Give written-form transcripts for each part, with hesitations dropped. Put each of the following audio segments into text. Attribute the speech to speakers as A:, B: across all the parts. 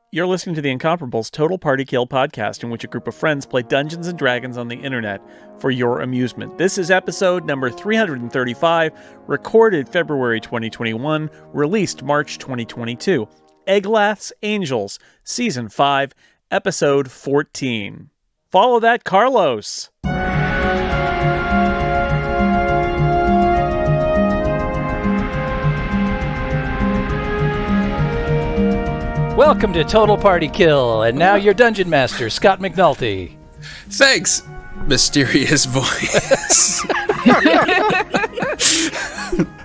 A: You're listening to the Incomparables Total Party Kill podcast, in which a group of friends play Dungeons & Dragons on the internet for your amusement. This is episode number 335, recorded February 2021, released March 2022. Eglath's Angels, Season 5, Episode 14. Follow that, Carlos!
B: Welcome to Total Party Kill, and now your Dungeon Master, Scott McNulty.
C: Thanks, mysterious voice.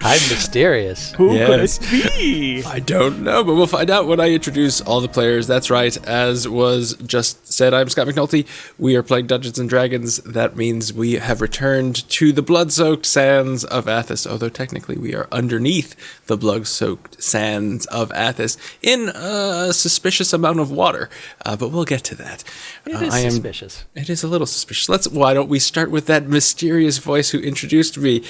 B: I'm mysterious.
A: Who could it be?
C: I don't know, but we'll find out when I introduce all the players. That's right, as was just said, I'm Scott McNulty. We are playing Dungeons & Dragons. That means we have returned to the blood-soaked sands of Athos, although technically we are underneath the blood-soaked sands of Athos in a suspicious amount of water, but we'll get to that.
B: It is suspicious.
C: It is a little suspicious. Why don't we start with that mysterious voice who introduced me?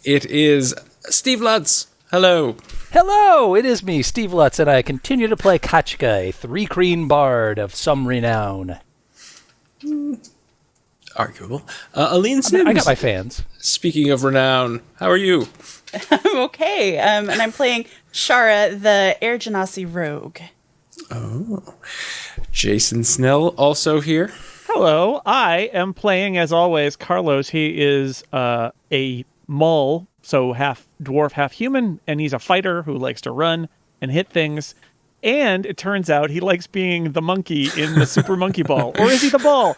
C: It is Steve Lutz. Hello.
B: Hello, it is me, Steve Lutz, and I continue to play Kachka, a three-creen bard of some renown.
C: Arguable. Aline Sims.
B: I got my fans.
C: Speaking of renown, how are you?
D: I'm okay, and I'm playing Shara, the Air Genasi rogue.
C: Oh. Jason Snell also here.
A: Hello, I am playing, as always, Carlos. He is a mull, so half dwarf, half human, and he's a fighter who likes to run and hit things. And it turns out he likes being the monkey in the Super Monkey Ball. Or is he the ball?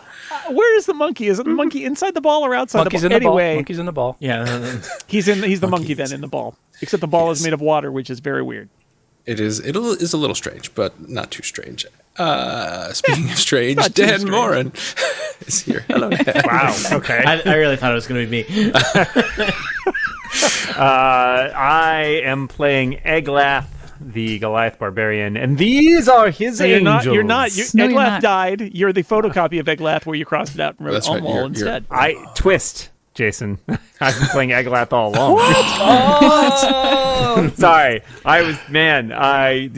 A: Where is the monkey? Is it the monkey inside the ball or outside
B: Monkey's
A: the ball?
B: In the
A: anyway,
B: ball. Monkey's in the ball.
A: Yeah, he's the monkey then in the ball. Except the ball is made of water, which is very weird.
C: It is a little strange, but not too strange. Speaking of strange, Dan
A: strange.
C: Morin is here. Hello, Dan.
A: Wow, okay.
E: I really thought it was going to be me. I am playing Eglath, the Goliath Barbarian, and these are his angels.
A: You're not.
F: No,
A: Eglath
F: you're not.
A: died. You're the photocopy of Eglath where you crossed it out and wrote
C: That's right,
A: Almwall
C: you're-
A: instead.
E: I twist, Jason. I've been playing Eglath all along. Sorry, you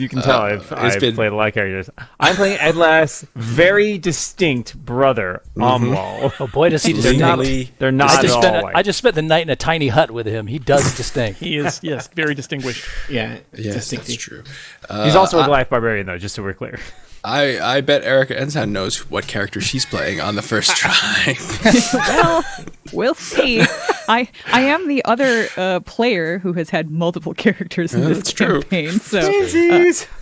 E: can tell I've played a lot of characters. I'm playing Eglath's very distinct brother, Amwal.
B: Oh boy, does he
C: They're not-
B: distinct.
E: They're not at all like.
B: I just spent the night in a tiny hut with him. He does distinct.
A: He is, yes, very distinguished.
E: Yeah,
C: Yes, that's true.
E: He's also a Goliath Barbarian, though, just so we're clear.
C: I bet Erica Ensign knows what character she's playing on the first try.
F: Well, we'll see. I am the other player who has had multiple characters in this
C: That's true.
F: campaign.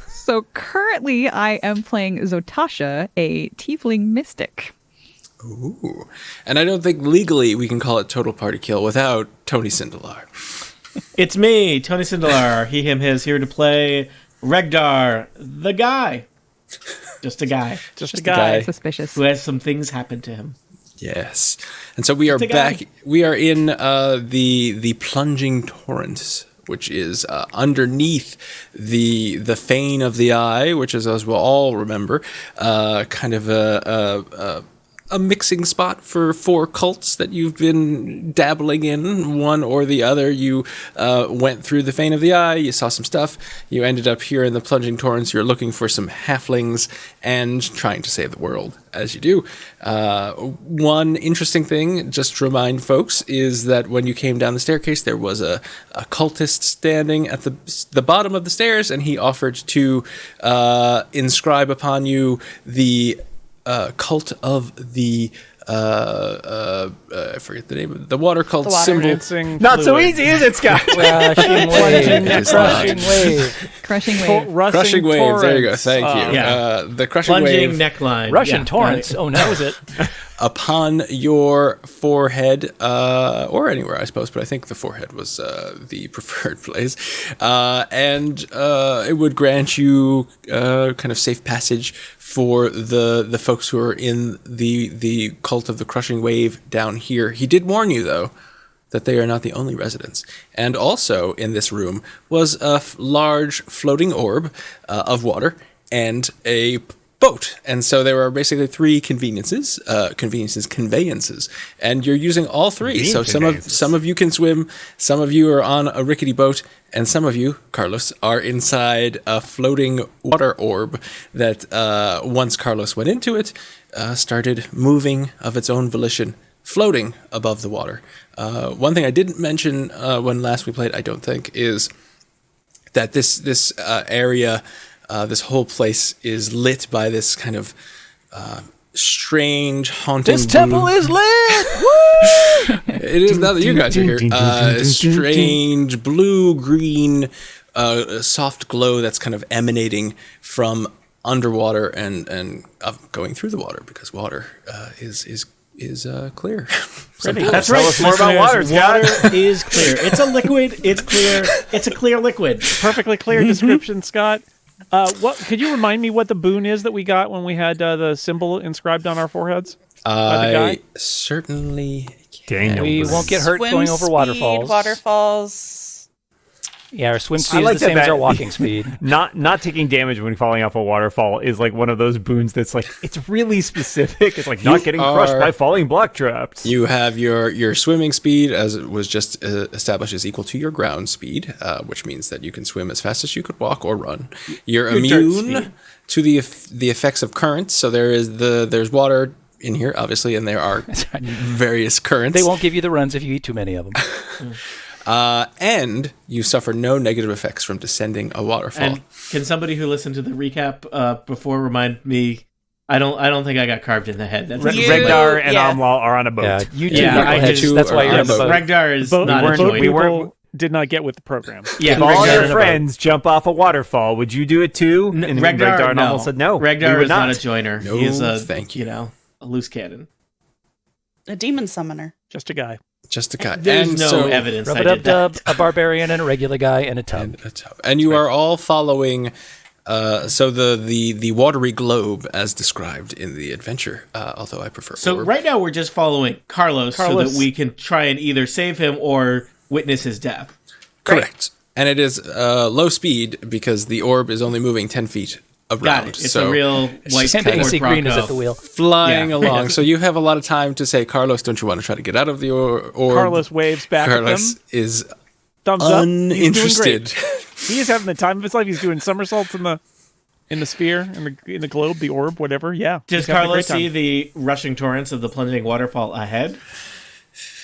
F: So currently I am playing Zotasha, a tiefling mystic.
C: Ooh. And I don't think legally we can call it Total Party Kill without Tony Sindelar.
E: It's me, Tony Sindelar, he, him, his, here to play Regdar, the guy. Just a guy.
A: Just a guy.
F: Suspicious.
E: Who has some things happen to him.
C: Yes. And so we are back. We are in the plunging torrent, which is underneath the Fane of the Eye, which is, as we'll all remember, kind of a mixing spot for four cults that you've been dabbling in, one or the other. You went through the Fane of the Eye, you saw some stuff, you ended up here in the plunging torrents, you're looking for some halflings and trying to save the world, as you do. One interesting thing, just to remind folks, is that when you came down the staircase, there was a cultist standing at the bottom of the stairs, and he offered to inscribe upon you the cult of the I forget the name of the water cult symbol.
E: Not so easy, is it, Scott?
B: Crushing wave.
F: Crushing wave.
C: Crushing waves. There you go. Thank you.
E: Yeah.
C: The crushing
E: Plunging
C: wave
E: neckline.
B: Russian torrents. Oh, no, is it?
C: upon your forehead, or anywhere, I suppose. But I think the forehead was the preferred place, and it would grant you kind of safe passage for the folks who are in the cult of the crushing wave down here. He did warn you, though, that they are not the only residents. And also in this room was a large floating orb of water and a boat. And so there are basically three conveyances, and you're using all three. So some of you can swim, some of you are on a rickety boat, and some of you, Carlos, are inside a floating water orb that once Carlos went into it, started moving of its own volition, floating above the water. One thing I didn't mention when last we played, I don't think, is that this area, this whole place is lit by this kind of strange, haunting
B: This temple is lit! Woo!
C: It is now that you guys are here. Strange blue-green soft glow that's kind of emanating from underwater and going through the water, because water is clear.
E: That's right. Tell us more about water, Scott.
G: Water is clear. It's a liquid. It's clear. It's a clear liquid.
A: Perfectly clear description, Scott. What could you remind me what the boon is that we got when we had the symbol inscribed on our foreheads?
C: I certainly can.
B: We won't get hurt going over waterfalls.
D: Waterfalls.
B: Yeah, our swim speed is the same as our walking speed.
E: Not taking damage when falling off a waterfall is like one of those boons that's like, it's really specific. It's like not getting crushed by falling block traps.
C: You have your swimming speed, as it was just established, is equal to your ground speed, which means that you can swim as fast as you could walk or run. You're immune to the effects of currents, so there's water in here, obviously, and there are various currents.
B: They won't give you the runs if you eat too many of them.
C: And you suffer no negative effects from descending a waterfall.
G: And can somebody who listened to the recap before remind me? I don't think I got carved in the head. That's
E: Regdar and Amlal are on a boat.
B: Yeah, you two. That's why you're on the boat.
G: Regdar is not a joiner.
A: We did not get with the program.
E: Yeah, if all your friends jump off a waterfall, would you do it too? And
G: Regdar
E: and Amlal said no.
G: Regdar is not a joiner.
C: No,
G: he is a a loose cannon.
D: A demon summoner.
A: Just a guy.
C: Just a guy.
G: There's no evidence.
B: Rub-a-dub-dub, a barbarian and a regular guy and a tub.
C: And you are all following the watery globe as described in the adventure, although I prefer
G: So
C: orb.
G: right now we're just following Carlos so that we can try and either save him or witness his death.
C: Correct. And it is low speed because the orb is only moving 10 feet around.
G: Got it. It's a real white
B: AC Green is at the wheel.
C: Flying along. So you have a lot of time to say, Carlos, don't you want to try to get out of the orb?
A: Carlos waves back at them.
C: Carlos is
A: Thumbs up.
C: uninterested.
A: He is having the time of his life. He's doing somersaults in the sphere, in the globe, the orb, whatever. Yeah.
G: Does Carlos see the rushing torrents of the plunging waterfall ahead?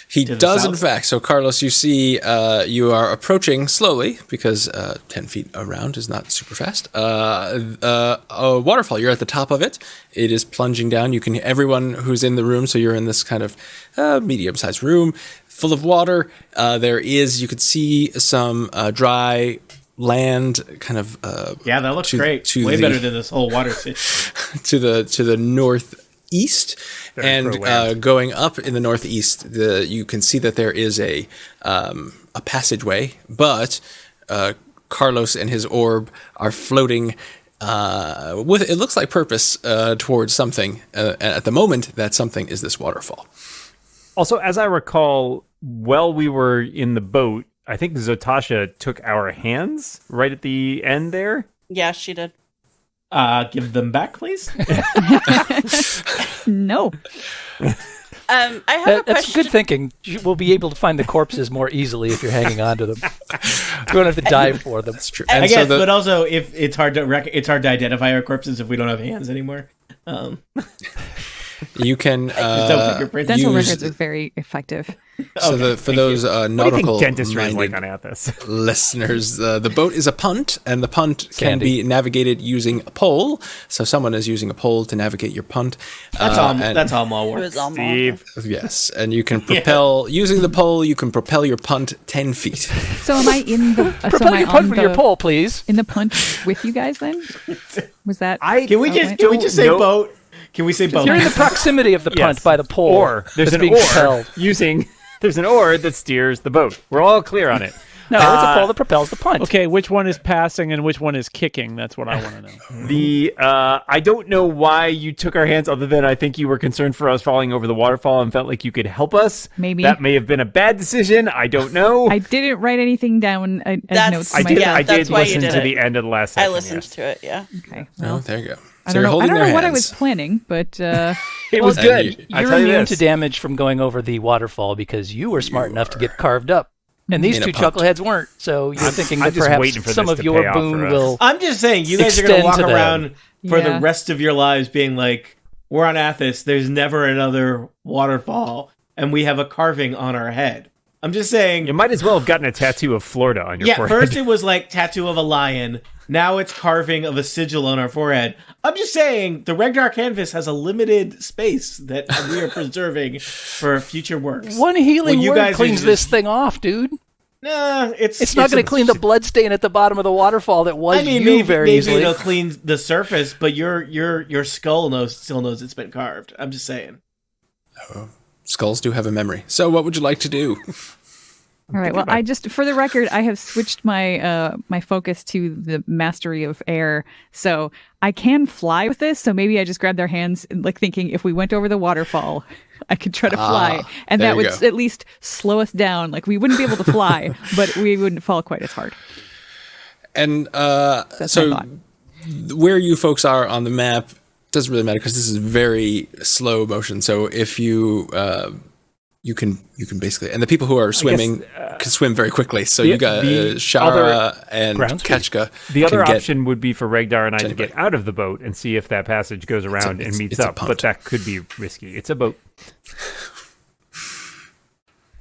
C: He does, in fact. So, Carlos, you see you are approaching slowly because 10 feet around is not super fast. A waterfall. You're at the top of it. It is plunging down. Everyone who's in the room, so you're in this kind of medium-sized room full of water. You could see some dry land kind of...
G: that looks great. Way better than this whole water city.
C: to the northeast. And going up in the northeast, you can see that there is a passageway, but Carlos and his orb are floating with, it looks like, purpose towards something. At the moment, that something is this waterfall.
E: Also, as I recall, while we were in the boat, I think Zotasha took our hands right at the end there.
D: Yeah, she did.
G: Give them back, please.
F: No.
D: I have a question.
B: That's good thinking. We'll be able to find the corpses more easily if you're hanging on to them. We won't have to dive for them.
C: That's true.
G: I guess, but also if it's hard to identify our corpses if we don't have hands anymore.
C: You can
F: dental records are very effective.
C: So for those nautical
E: dentistry is like on Athos
C: listeners, the boat is a punt, and the punt can be navigated using a pole. So someone is using a pole to navigate your punt.
G: That's all more work.
E: Steve.
C: Yes, and you can propel using the pole. You can propel your punt 10 feet.
F: So am I in the
B: propel your punt with your pole, please?
F: In the punt with you guys then? Was that?
G: Can we just say boat? Can we say boat?
B: You're in the proximity of the punt by the pole.
E: Or there's an
B: being
E: oar
B: propelled.
E: There's an oar that steers the boat. We're all clear on it.
B: No, it's a pole that propels the punt.
A: Okay, which one is passing and which one is kicking? That's what I want to know.
E: I don't know why you took our hands, other than I think you were concerned for us falling over the waterfall and felt like you could help us.
F: Maybe.
E: That may have been a bad decision. I don't know.
F: I didn't write anything down as notes.
E: I did listen to the end of the last session.
D: I listened to it, yeah.
F: Okay. Well,
C: there you go.
F: I don't know what I was planning, but
E: it was good.
B: You're immune to damage from going over the waterfall because you were smart enough to get carved up. And these two chuckleheads weren't, so you're thinking that perhaps some of your boon will.
G: I'm just saying, you guys are going to walk around for the rest of your lives being like, we're on Athos, there's never another waterfall, and we have a carving on our head. I'm just saying.
E: You might as well have gotten a tattoo of Florida on your forehead.
G: First it was like tattoo of a lion, now it's carving of a sigil on our forehead. I'm just saying, the Regdar canvas has a limited space that we are preserving for future works.
B: One healing word cleans this thing off, dude.
G: Nah, it's
B: not going to clean the blood stain at the bottom of the waterfall that was very easily.
G: Maybe it'll clean the surface, but your skull still knows it's been carved. I'm just saying.
C: Oh, skulls do have a memory. So what would you like to do?
F: All right. Well, for the record, I have switched my my focus to the mastery of air, so I can fly with this. So maybe I just grab their hands, like thinking if we went over the waterfall, I could try to fly, and that would at least slow us down. Like we wouldn't be able to fly, but we wouldn't fall quite as hard.
C: And so, where you folks are on the map doesn't really matter because this is very slow motion. So if you you can basically, and the people who are swimming can swim very quickly. So you got Shara and Ketchka.
E: The other option would be for Regdar and I to get out of the boat and see if that passage goes around and meets up. But that could be risky. It's a boat.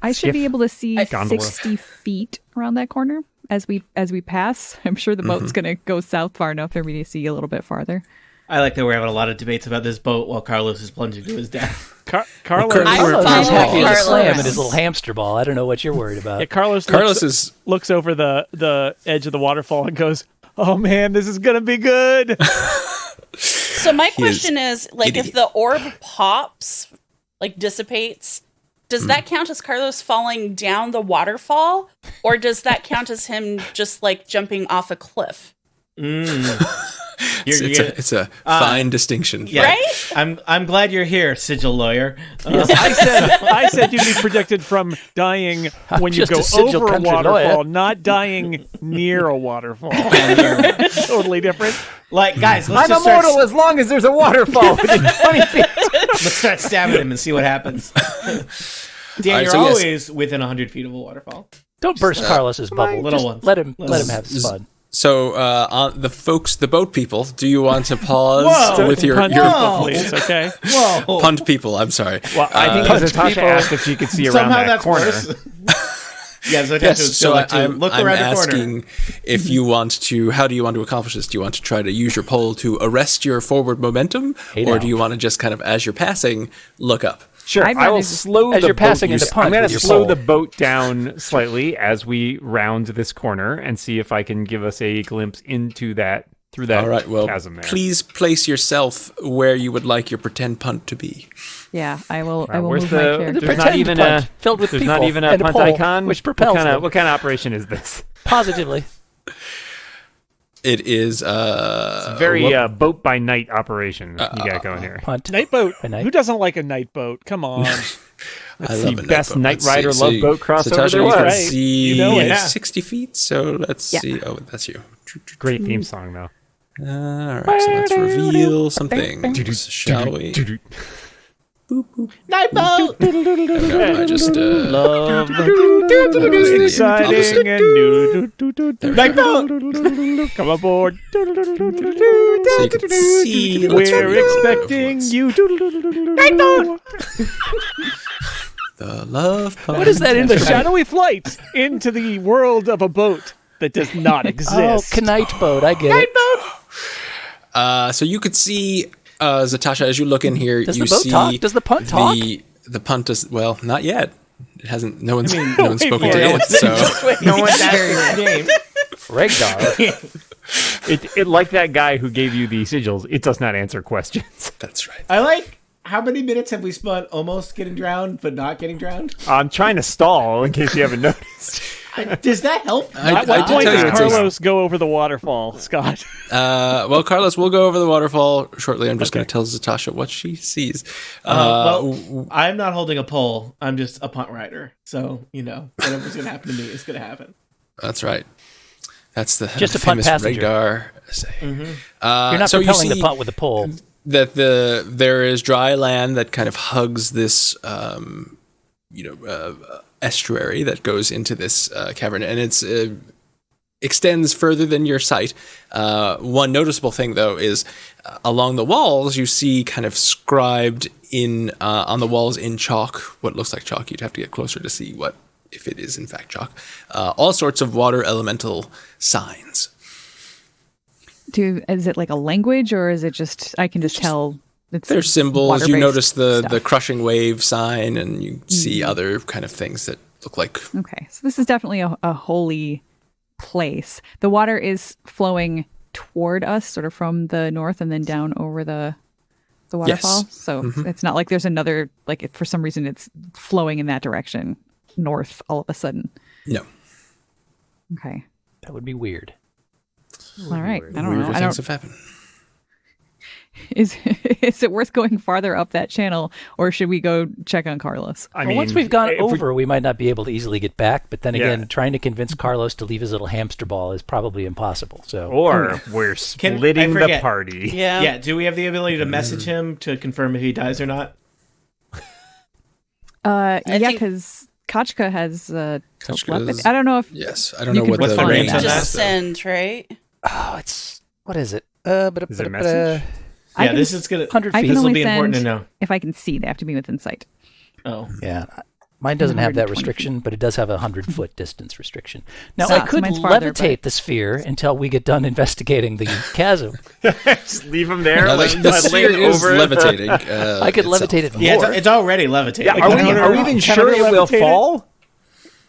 F: I should be able to see 60 feet around that corner as we pass. I'm sure the boat's going to go south far enough for me to see a little bit farther.
G: I like that we're having a lot of debates about this boat while Carlos is plunging to his death.
B: Carlos is happy as a clam in his little hamster ball. I don't know what you're worried about.
A: Yeah, Carlos looks over the edge of the waterfall and goes, "Oh man, this is gonna be good."
D: So my question is, like, if the orb pops, like dissipates, does that count as Carlos falling down the waterfall, or does that count as him just like jumping off a cliff?
C: It's a fine distinction,
G: yeah. Right? I'm glad you're here, sigil lawyer.
A: I said you'd be protected from dying when you go over a waterfall, not dying near a waterfall. Totally different.
G: Like, guys,
E: I'm immortal as long as there's a waterfall within 20 feet.
G: Let's start stabbing him and see what happens. Dan, you're always within 100 feet of a waterfall.
B: Don't burst Carlos's bubble.
G: Little ones.
B: Let him have fun.
C: So, the boat people, do you want to pause with your
A: please? Okay.
G: Whoa.
C: Punt people? I'm sorry.
E: Well, I think Zotasha asked if she could see around that corner.
G: Yeah, Zotasha look around the corner.
C: I'm asking if you want to. How do you want to accomplish this? Do you want to try to use your pole to arrest your forward momentum, or do you want to just kind of, as you're passing, look up?
E: Sure, I will slow the boat. I'm going to slow
B: pole.
E: the boat down slightly as we round this corner and see if I can give us a glimpse into that through that chasm there.
C: Please place yourself where you would like your pretend punt to be.
F: Yeah, I will. I will move my chair.
E: There's not even
B: filled with
E: there's
B: people
E: not even a punt
B: pole,
E: icon.
B: which propels
E: what kind of operation is this?
B: Positively.
C: It is
E: it's a very boat by night operation you got going here.
B: Punt.
A: Night boat. Who doesn't like a night boat? Come on.
C: I love a
E: best
C: night
E: rider love boat crossover
C: there
E: was.
C: You can see
A: you know
C: 60 feet, so let's see. Oh, that's you.
E: Great theme song, though.
C: All right, so let's reveal some things, shall we?
G: Boop, boop. Night boat!
C: I just
A: love exciting and new.
G: Night boat!
A: Come aboard.
C: So you can see.
A: We're expecting you.
G: Night boat!
C: The love pun.
B: What is that in
A: the shadowy flight into the world of a boat that does not exist?
B: Oh, knight boat. I get it.
G: Boat!
C: So you could see. Zotasha, as you look in here,
B: does
C: you
B: the boat
C: see
B: talk? Does the punt talk?
C: The punt does not yet. It hasn't. No one's spoken to it. So
G: no one's asked his name.
E: Regdar. It like that guy who gave you the sigils. It does not answer questions.
C: That's right.
G: I like. How many minutes have we spent almost getting drowned, but not getting drowned?
E: I'm trying to stall in case you haven't noticed.
G: Does that help?
A: At what point does Carlos go over the waterfall, Scott?
C: Well, Carlos will go over the waterfall shortly. I'm just going to tell Zotasha what she sees.
G: Well, I'm not holding a pole. I'm just a punt rider. So, whatever's going to happen to me is going to happen.
C: That's right. That's the
B: just a punt
C: famous
B: passenger.
C: Regdar saying.
B: Mm-hmm. You're not propelling the punt with a pole.
C: That there is dry land that kind of hugs this estuary that goes into this cavern, and it's extends further than your sight. One noticeable thing, though, is along the walls you see kind of scribed in on the walls in chalk, what looks like chalk. You'd have to get closer to see what if it is in fact chalk. All sorts of water elemental signs.
F: Is it like a language, or is it just I can just tell?
C: There's symbols. You notice the crushing wave sign, and you see other kind of things that look like.
F: Okay, so this is definitely a holy place. The water is flowing toward us, sort of from the north, and then down over the waterfall.
C: Yes.
F: So it's not like there's another for some reason it's flowing in that direction north all of a sudden.
C: No.
F: Okay.
B: That would be weird.
F: All right. I don't know.
C: Weirder things have happened.
F: Is it worth going farther up that channel, or should we go check on Carlos?
B: I mean, once we've gone over, we might not be able to easily get back. But then again, trying to convince Carlos to leave his little hamster ball is probably impossible. So,
E: or we're splitting the party.
G: Yeah. Yeah. Do we have the ability to message him to confirm if he dies or not?
F: Yeah, because Kachka has telepathy. I don't know if
C: I don't know what the range is.
D: Just send, right?
B: Oh, what is it?
E: Is it a message?
G: Yeah, this is gonna.
B: 100 feet.
F: I can
G: This will
F: only
G: be important to
F: send
G: know.
F: if I can see. They have to be within sight.
G: Oh,
B: yeah. Mine doesn't have that
F: 120
B: restriction,
F: feet.
B: but it does have a 100-foot distance restriction. Now,
F: So
B: I could
F: mine's farther,
B: levitate the sphere until we get done investigating the chasm.
E: Just leave him there.
C: The sphere is levitating.
B: I could levitate it more.
G: yeah, it's already levitating.
E: Yeah, are we even sure it will fall?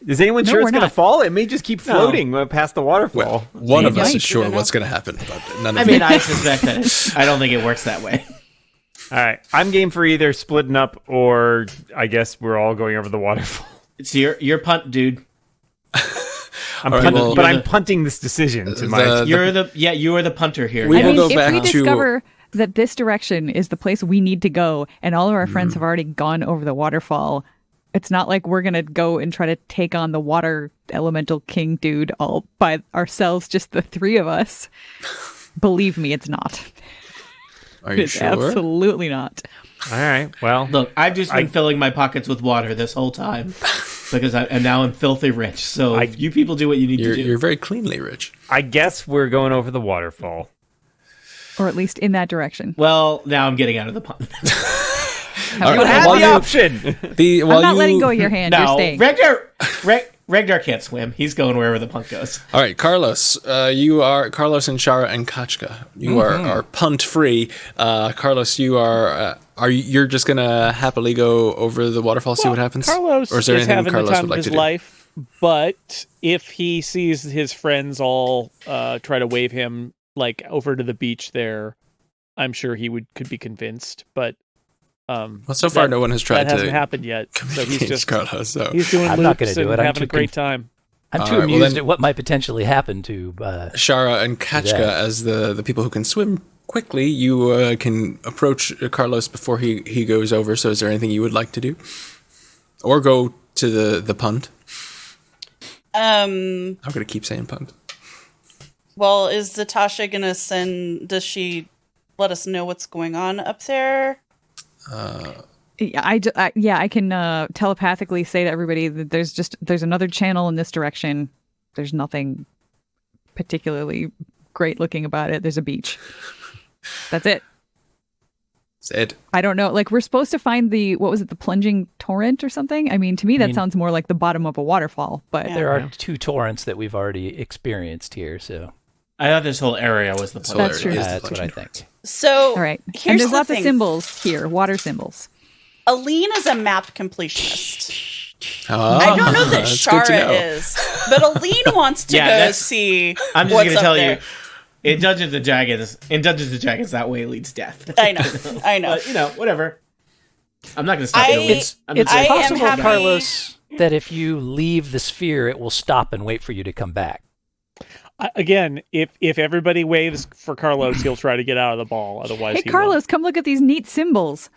E: Is anyone sure it's going to fall? It may just keep floating past the waterfall.
C: Well, one of us is sure what's going to happen, but none of
G: I suspect that. I don't think it works that way.
E: All right, I'm game for either splitting up or I guess we're all going over the waterfall.
G: It's your punt, dude.
E: I'm punting this decision to my.
G: You are the punter here.
C: We will go
F: if
C: back
F: we
C: to
F: discover that this direction is the place we need to go, and all of our friends have already gone over the waterfall, it's not like we're gonna go and try to take on the water elemental king dude all by ourselves, just the three of us. Believe me, it's not.
C: Are you
F: It's
C: sure?
F: absolutely not.
E: All right. Well,
G: Look, I've just been filling my pockets with water this whole time because now I'm filthy rich. So you people do what you need to do.
C: You're very cleanly rich.
E: I guess we're going over the waterfall,
F: Or at least in that direction.
G: Well, now I'm getting out of the punt.
E: You had the option.
F: I'm not letting go of your hand. You're
G: No,
F: staying.
G: Regdar can't swim. He's going wherever the punt goes.
C: All right, Carlos. You are Carlos and Shara and Kachka. You are punt free. Carlos, you're just gonna happily go over the waterfall, see what happens.
A: Carlos
C: or is there
A: is
C: anything
A: having
C: Carlos
A: the time
C: would
A: of
C: like
A: his
C: to do?
A: life, but if he sees his friends all try to wave him over to the beach there, I'm sure he could be convinced. But
C: well, so far no one has tried
A: that
C: to.
A: hasn't happened yet. So he's just
C: Carlos. So
A: he's doing
B: I'm not
A: loops
B: gonna do
A: and
B: it. I'm
A: having a
B: too
A: great time.
B: I'm too
C: All right, well
B: amused
C: then-
B: at what might potentially happen to
C: Shara and Kachka, as the people who can swim quickly, you can approach Carlos before he goes over. So is there anything you would like to do? Or go to the punt? I'm going to keep saying punt.
D: Well, is Zotasha going to does she let us know what's going on up there?
F: I can telepathically say to everybody that there's another channel in this direction. There's nothing particularly great looking about it. There's a beach. That's it.
C: That's it.
F: I don't know. We're supposed to find the plunging torrent or something? I mean, to me, that sounds more like the bottom of a waterfall, but
B: there are two torrents that we've already experienced here, so.
G: I thought this whole area was the punt.
F: That's true.
B: That's what I think.
D: So,
F: all right.
D: Here's
F: And there's
D: the
F: lots of
D: thing.
F: symbols here, water symbols.
D: Aline is a map completionist.
C: Oh,
D: I don't know that
C: that's good to know.
D: Shara is, but Aline wants to go see.
G: I'm just
D: what's
G: going to
D: up
G: tell
D: there.
G: you, in Dungeons and Dragons, that way leads death.
D: I know.
G: But, whatever. I'm not going to stop you.
B: It's
D: I am
B: possible,
D: happy-
B: Carlos, that if you leave the sphere, it will stop and wait for you to come back.
A: Again, if everybody waves for Carlos, he'll try to get out of the ball. Otherwise,
F: Hey,
A: he
F: Carlos, come look at these neat symbols.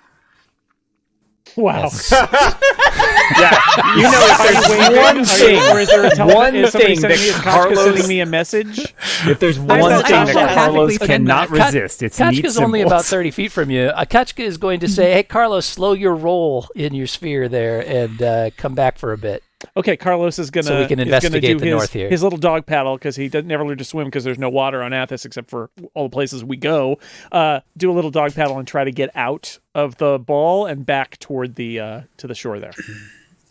A: Wow.
B: Yes.
E: Yeah, you know, if there's one thing,
A: or is there
E: one thing that
A: Carlos sending me a message?
E: If there's one thing that Carlos cannot resist, it's neat
B: Kachka's only about 30 feet from you. Kachka is going to say, "Hey, Carlos, slow your roll in your sphere there, and come back for a bit."
A: Okay, Carlos is gonna.
B: So we can investigate the north here.
A: His little dog paddle, because he never learned to swim because there's no water on Athos except for all the places we go. Do a little dog paddle and try to get out of the ball and back toward the to the shore there.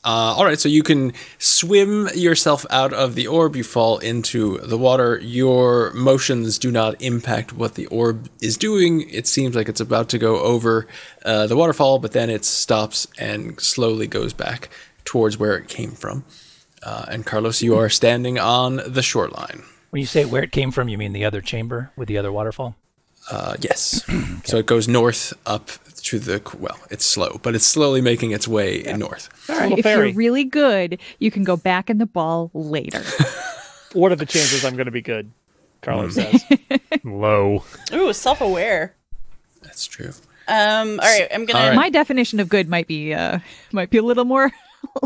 C: All right, so you can swim yourself out of the orb. You fall into the water. Your motions do not impact what the orb is doing. It seems like it's about to go over the waterfall, but then it stops and slowly goes back towards where it came from. And Carlos, you are standing on the shoreline.
B: When you say where it came from, you mean the other chamber with the other waterfall?
C: Yes. Okay. So it goes north up to it's slow, but it's slowly making its way north.
F: All right. If you're really good, you can go back in the ball later.
A: What are the chances I'm going to be good? Carlos says.
E: Low.
D: Ooh, self-aware.
C: That's true.
D: All right, I'm gonna.
F: Right. My definition of good might be a little more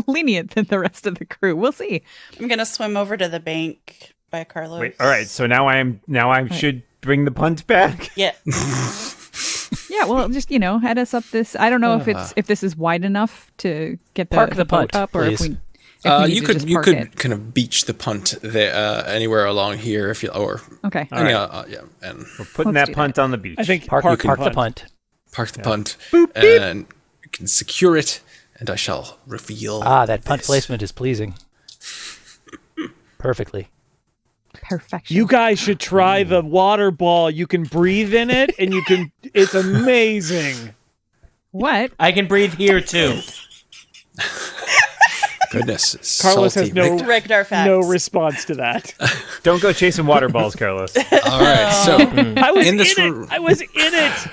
F: lenient than the rest of the crew. We'll see.
D: I'm gonna swim over to the bank by Carlos.
E: Wait, all right, so now I should bring the punt back.
D: Yeah.
F: Yeah, well, just head us up this. I don't know if this is wide enough to get the
B: punt
F: up, or
B: please.
F: if we.
C: You could kind of beach the punt there anywhere along here if you
F: okay.
C: And
E: we're putting that punt on the beach.
A: I think
B: park the punt.
C: Park the punt, and you can secure it, and I shall reveal.
B: That punt placement is pleasing. Perfectly.
F: Perfection.
A: You guys should try the water ball. You can breathe in it, and it's amazing.
F: What?
G: I can breathe here too.
C: Goodness,
A: Carlos
C: salty.
A: has no
D: Regdar facts.
A: no response to that.
E: Don't go chasing water balls, Carlos.
C: All right, so
A: I was in it.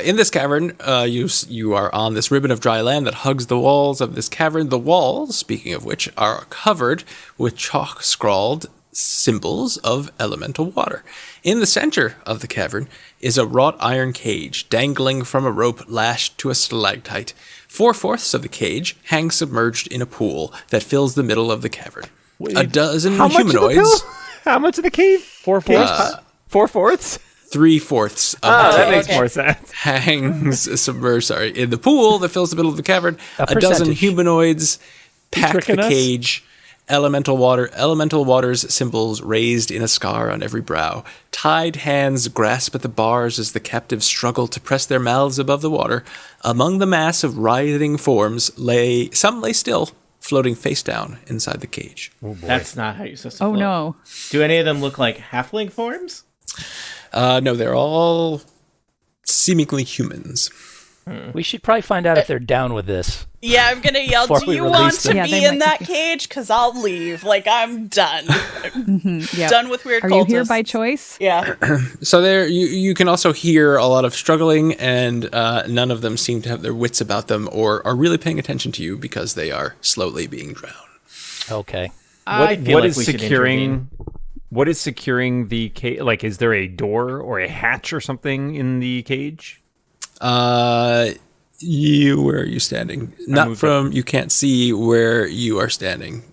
C: In this cavern, you are on this ribbon of dry land that hugs the walls of this cavern. The walls, speaking of which, are covered with chalk-scrawled symbols of elemental water. In the center of the cavern is a wrought iron cage dangling from a rope lashed to a stalactite. 4/4 of the cage hangs submerged in a pool that fills the middle of the cavern. A dozen humanoids.
E: How much of the cave? 4/4? 4/4?
C: 3/4 of the
E: that
C: cage
E: makes more sense.
C: hangs submerged. In the pool that fills the middle of the cavern. A dozen humanoids pack the cage. Elemental water's symbols raised in a scar on every brow. Tied hands grasp at the bars as the captives struggle to press their mouths above the water. Among the mass of writhing forms some lay still, floating face down inside the cage.
E: Oh boy.
G: That's not how you're supposed to float.
F: No.
G: Do any of them look like halfling forms?
C: No, they're all seemingly humans.
B: We should probably find out if they're down with this.
D: Yeah, I'm gonna yell,
B: Before
D: do
B: we
D: you
B: release
D: want to
B: them.
F: Yeah,
D: be
F: they
D: in
F: might
D: that
F: be.
D: cage? Because I'll leave. Like, I'm done.
F: Yeah.
D: Done with weird
F: Are
D: cultists.
F: you here by choice?
D: Yeah.
C: So there, you can also hear a lot of struggling, and none of them seem to have their wits about them or are really paying attention to you because they are slowly being drowned.
B: Okay.
E: What is securing the cage? Like, is there a door or a hatch or something in the cage?
C: Where are you standing? You can't see where you are standing.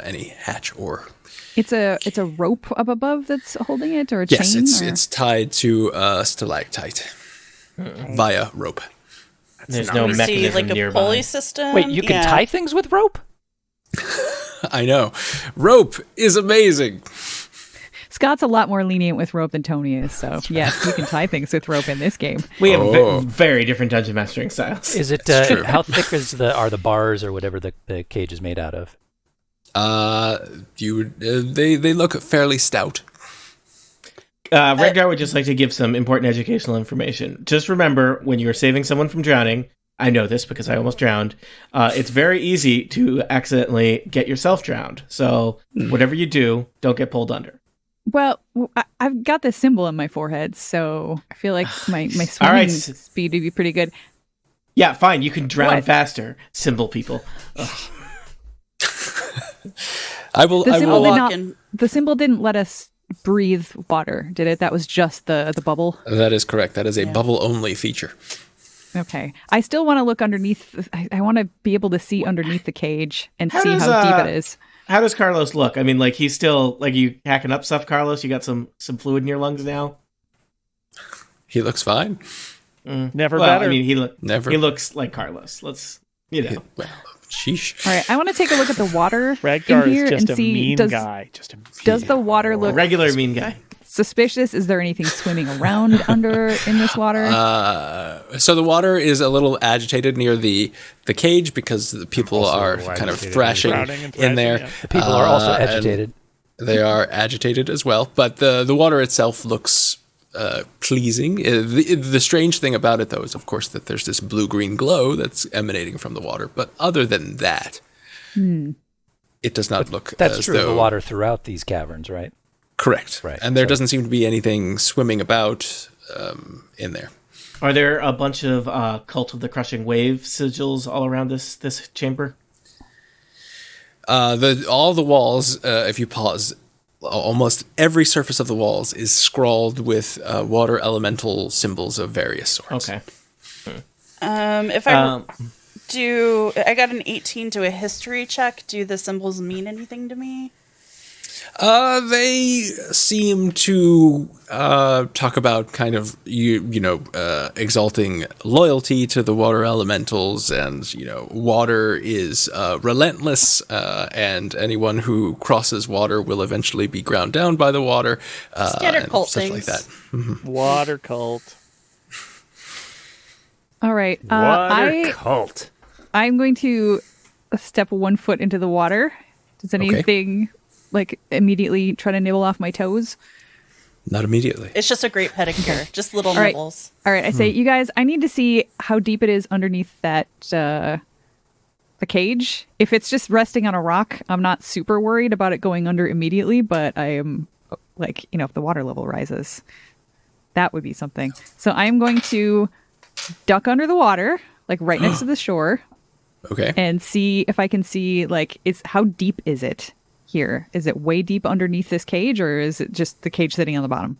C: Any hatch or.
F: It's a rope up above that's holding it, or a
C: Yes,
F: chain?
C: it's tied to a stalactite via rope.
G: There's no
D: You see,
G: mechanism
D: like a
G: nearby.
D: pulley system.
B: Wait, you can tie things with rope?
C: I know. Rope is amazing.
F: Scott's a lot more lenient with rope than Tony is, so yes, you can tie things with rope in this game.
G: We have very different dungeon mastering styles.
B: Is it how thick are the bars or whatever the cage is made out of?
C: They look fairly stout.
G: Regdar would just like to give some important educational information. Just remember, when you are saving someone from drowning, I know this because I almost drowned, it's very easy to accidentally get yourself drowned. So whatever you do, don't get pulled under.
F: Well, I've got this symbol on my forehead, so I feel like my swimming speed would be pretty good.
G: Yeah, fine. You can drown faster, symbol people.
F: The symbol didn't let us breathe water, did it? That was just the bubble.
C: That is correct. That is a bubble-only feature.
F: Okay. I still want to look underneath. I want to be able to see underneath the cage and see how deep it is.
G: How does Carlos look? I mean, like, he's still, like, you hacking up stuff, Carlos? You got some fluid in your lungs now?
C: He looks fine.
A: Never better.
G: I mean, he looks like Carlos. Let's,
C: Well, sheesh.
F: All right. I want to take a look at the water
A: Ragnar
F: in here
A: is just
F: and
A: a
F: see,
A: mean guy.
F: does the water look
G: regular mean guy.
F: suspicious? Is there anything swimming around under in this water?
C: So the water is a little agitated near the cage because the people are kind of thrashing in there.
B: Yeah. The people are also agitated.
C: They are agitated as well, but the water itself looks pleasing. The strange thing about it, though, is of course that there's this blue-green glow that's emanating from the water. But other than that, it does not look.
B: That's
C: as
B: true of
C: though
B: the water throughout these caverns, right?
C: Correct.
B: Right.
C: And there doesn't seem to be anything swimming about in there.
G: Are there a bunch of Cult of the Crushing Wave sigils all around this chamber?
C: All the walls, if you pause, almost every surface of the walls is scrawled with water elemental symbols of various sorts.
G: Okay.
D: If I I got an 18 to a history check. Do the symbols mean anything to me?
C: They seem to talk about kind of exalting loyalty to the water elementals, and water is relentless, and anyone who crosses water will eventually be ground down by the water.
D: Standard cult
C: stuff
D: things.
C: like that. Mm-hmm.
A: Water cult.
F: All right.
E: Water cult.
F: I'm going to step 1 foot into the water. Does anything immediately try to nibble off my toes?
C: Not immediately.
D: It's just a great pedicure. Just little nibbles.
F: All right. I say, you guys, I need to see how deep it is underneath that the cage. If it's just resting on a rock, I'm not super worried about it going under immediately, but I am if the water level rises, that would be something. So I am going to duck under the water, right next to the shore.
C: Okay.
F: And see if I can see, how deep is it here? Is it way deep underneath this cage, or is it just the cage sitting on the bottom?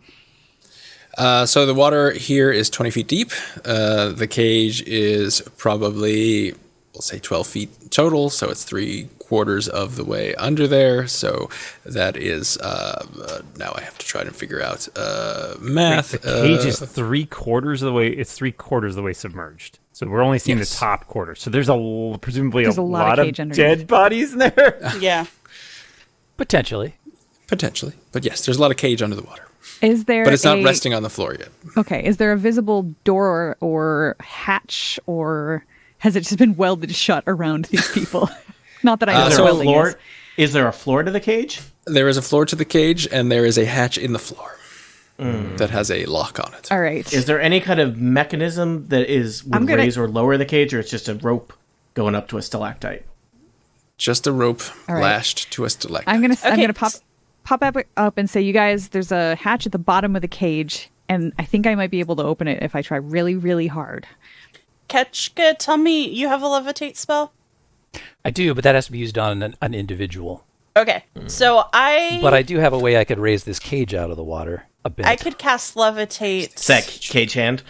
C: So the water here is 20 feet deep. The cage is probably, we'll say 12 feet total, so it's 3/4 of the way under there. So that is, now I have to try to figure out math.
E: Wait, the cage is 3/4 of the way, it's 3/4 of the way submerged. So we're only seeing the top quarter. So there's presumably a lot of dead bodies in there.
D: Yeah.
B: Potentially.
C: But yes, there's a lot of cage under the water.
F: Is there?
C: But it's not resting on the floor yet.
F: Okay. Is there a visible door or hatch, or has it just been welded shut around these people? Not that I know what welding is.
G: Is there a floor to the cage?
C: There is a floor to the cage, and there is a hatch in the floor that has a lock on it.
F: All right.
G: Is there any kind of mechanism that would raise or lower the cage, or it's just a rope going up to a stalactite?
C: Just a rope lashed to a stalactite.
F: I'm gonna pop up and say, you guys, there's a hatch at the bottom of the cage, and I think I might be able to open it if I try really, really hard.
D: Ketchka, tell me, you have a levitate spell?
B: I do, but that has to be used on an individual.
D: Okay, so
B: But I do have a way I could raise this cage out of the water a bit.
D: I could cast levitate.
G: Cage hand?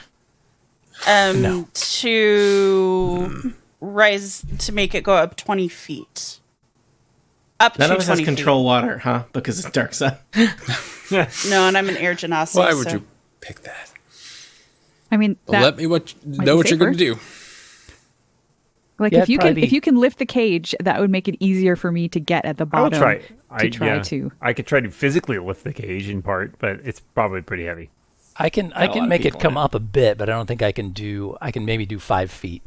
B: No.
D: To rise, to make it go up 20 feet. Up
G: None
D: to
G: of us
D: 20
G: has control water, huh? Because it's dark side.
D: No, and I'm an air genasi.
C: Why would you pick that?
F: I mean,
C: let me know what you're going to do.
F: If you can lift the cage, that would make it easier for me to get at the bottom.
E: I'll try.
F: I
E: could try to physically lift the cage in part, but it's probably pretty heavy.
B: I can make it come up a bit, but I don't think I can maybe do 5 feet.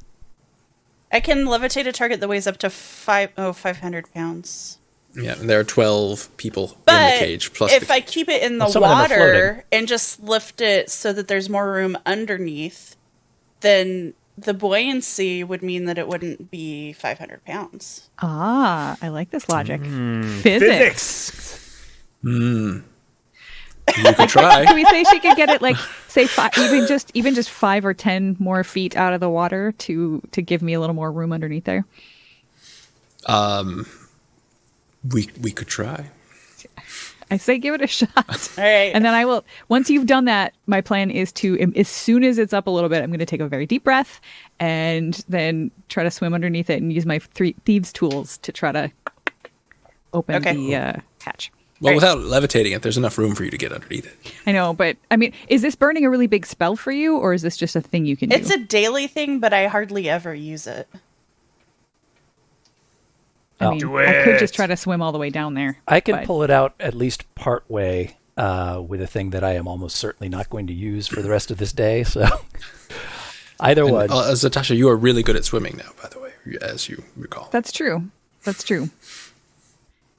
D: I can levitate a target that weighs up to 500 pounds.
C: Yeah, and there are 12 people in the cage. Plus
D: if I keep it in the water and just lift it so that there's more room underneath, then the buoyancy would mean that it wouldn't be 500 pounds.
F: Ah, I like this logic. Physics.
C: You could try.
F: Can we say she could get it even just 5 or 10 more feet out of the water to give me a little more room underneath there?
C: We could try.
F: I say give it a shot.
D: All right.
F: And then I will, once you've done that, my plan is to, as soon as it's up a little bit, I'm going to take a very deep breath and then try to swim underneath it and use my thieves' tools to try to open the hatch.
C: Well, without levitating it, there's enough room for you to get underneath it.
F: I know, but I mean, is this burning a really big spell for you, or is this just a thing you can do?
D: It's a daily thing, but I hardly ever use it.
F: I mean, I could just try to swim all the way down there.
B: I can pull it out at least part way with a thing that I am almost certainly not going to use for the rest of this day. So either one.
C: Zotasha, you are really good at swimming now, by the way, as you recall.
F: That's true.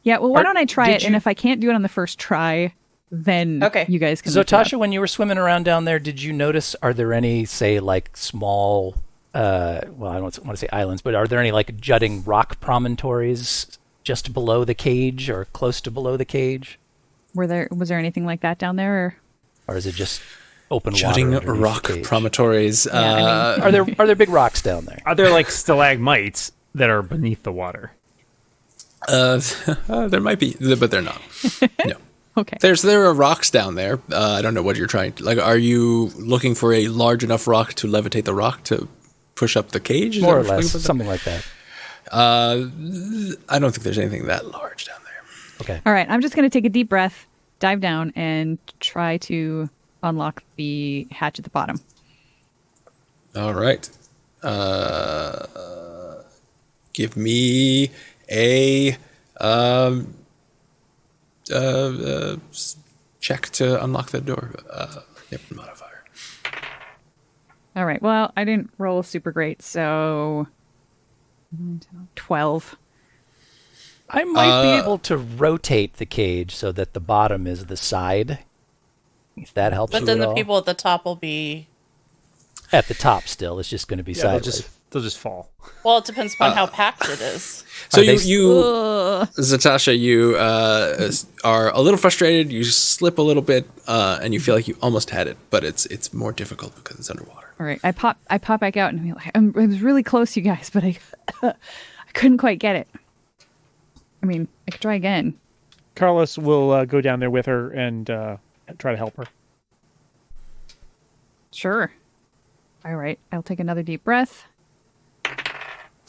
F: Yeah, well, why don't I try it? And if I can't do it on the first try, then you guys can.
B: Zotasha, when you were swimming around down there, did you notice, are there any, say, like small, I don't want to say islands, but are there any like jutting rock promontories just below the cage or close to below the cage?
F: Was there anything like that down there?
B: Or is it just open
C: jutting
B: water?
C: Jutting rock promontories.
B: Yeah, I mean, are there big rocks down there?
E: Are there like stalagmites that are beneath the water?
C: There might be, but they're not. No.
F: Okay.
C: There are rocks down there. I don't know what you're trying to, like, are you looking for a large enough rock to levitate the rock to push up the cage?
B: More or less, something like that.
C: I don't think there's anything that large down there.
B: Okay.
F: All right, I'm just going to take a deep breath, dive down, and try to unlock the hatch at the bottom.
C: All right. Give me a check to unlock the door. Modifier.
F: All right. Well, I didn't roll super great, so 12.
B: I might be able to rotate the cage so that the bottom is the side. If that helps.
D: But then the people at the top will be
B: at the top still. It's just going to be sideways.
E: They'll just fall.
D: Well, it depends upon how packed it is.
C: So Zotasha, you are a little frustrated. You slip a little bit, and you feel like you almost had it, but it's more difficult because it's underwater.
F: All right, I pop back out, and I was really close, you guys, but I couldn't quite get it. I mean, I could try again.
A: Carlos will go down there with her and try to help her.
F: Sure. All right, I'll take another deep breath.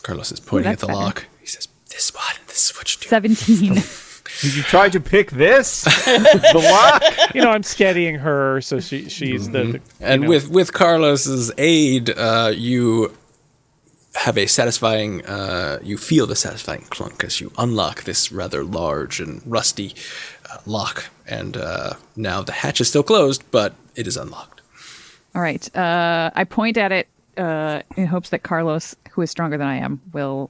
C: Carlos is pointing at the lock. He says, this is what you do.
F: 17.
E: Did you try to pick this? The lock?
A: I'm steadying her, so she's the
C: and with Carlos's aid, you have a satisfying, you feel the satisfying clunk as you unlock this rather large and rusty lock. And now the hatch is still closed, but it is unlocked.
F: All right. I point at it in hopes that Carlos, who is stronger than I am, will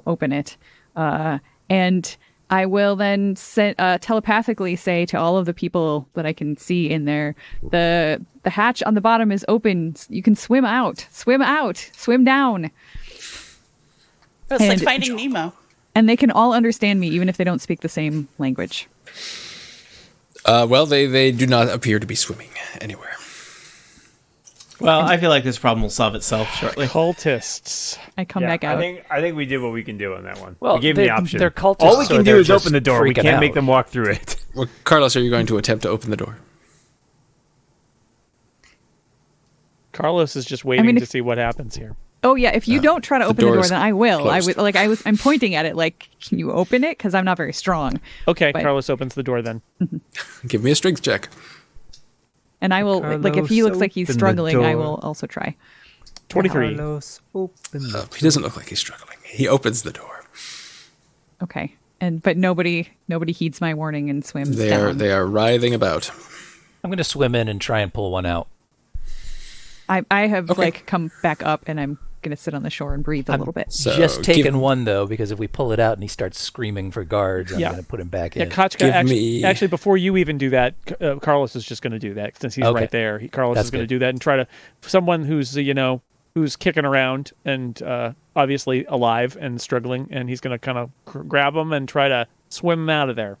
F: open it. And I will then telepathically say to all of the people that I can see in there, the hatch on the bottom is open. You can swim out, swim down.
D: It's like Finding Nemo.
F: And they can all understand me, even if they don't speak the same language.
C: Well, they do not appear to be swimming anywhere.
G: Well, I feel like this problem will solve itself shortly.
A: Cultists.
F: I come back out.
E: I think we did what we can do on that one.
B: Well,
E: we gave them the option.
B: They're cultists.
E: All we can do is open the door. We can't
B: out.
E: make them walk through it.
C: Well, Carlos, are you going to attempt to open the door?
A: Carlos is just waiting to see what happens here.
F: Oh yeah, if you don't try to open the door, then I will. Closed. I'm pointing at it like, can you open it? Because I'm not very strong.
A: Okay, but Carlos opens the door then.
C: Give me a strength check.
F: And I will, if he looks like he's struggling, I will also try.
A: 23.
C: He doesn't look like he's struggling. He opens the door.
F: Okay. But nobody heeds my warning and swims down.
C: They are writhing about.
B: I'm going to swim in and try and pull one out.
F: I have come back up and I'm going to sit on the shore and breathe a little bit.
B: So just taking one though, because if we pull it out and he starts screaming for guards, I'm going to put him back in.
A: Kochka, actually, before you even do that, Carlos is just going to do that since he's right there. Carlos is going to do that and try to someone who's who's kicking around and obviously alive and struggling, and he's going to kind of grab him and try to swim him out of there.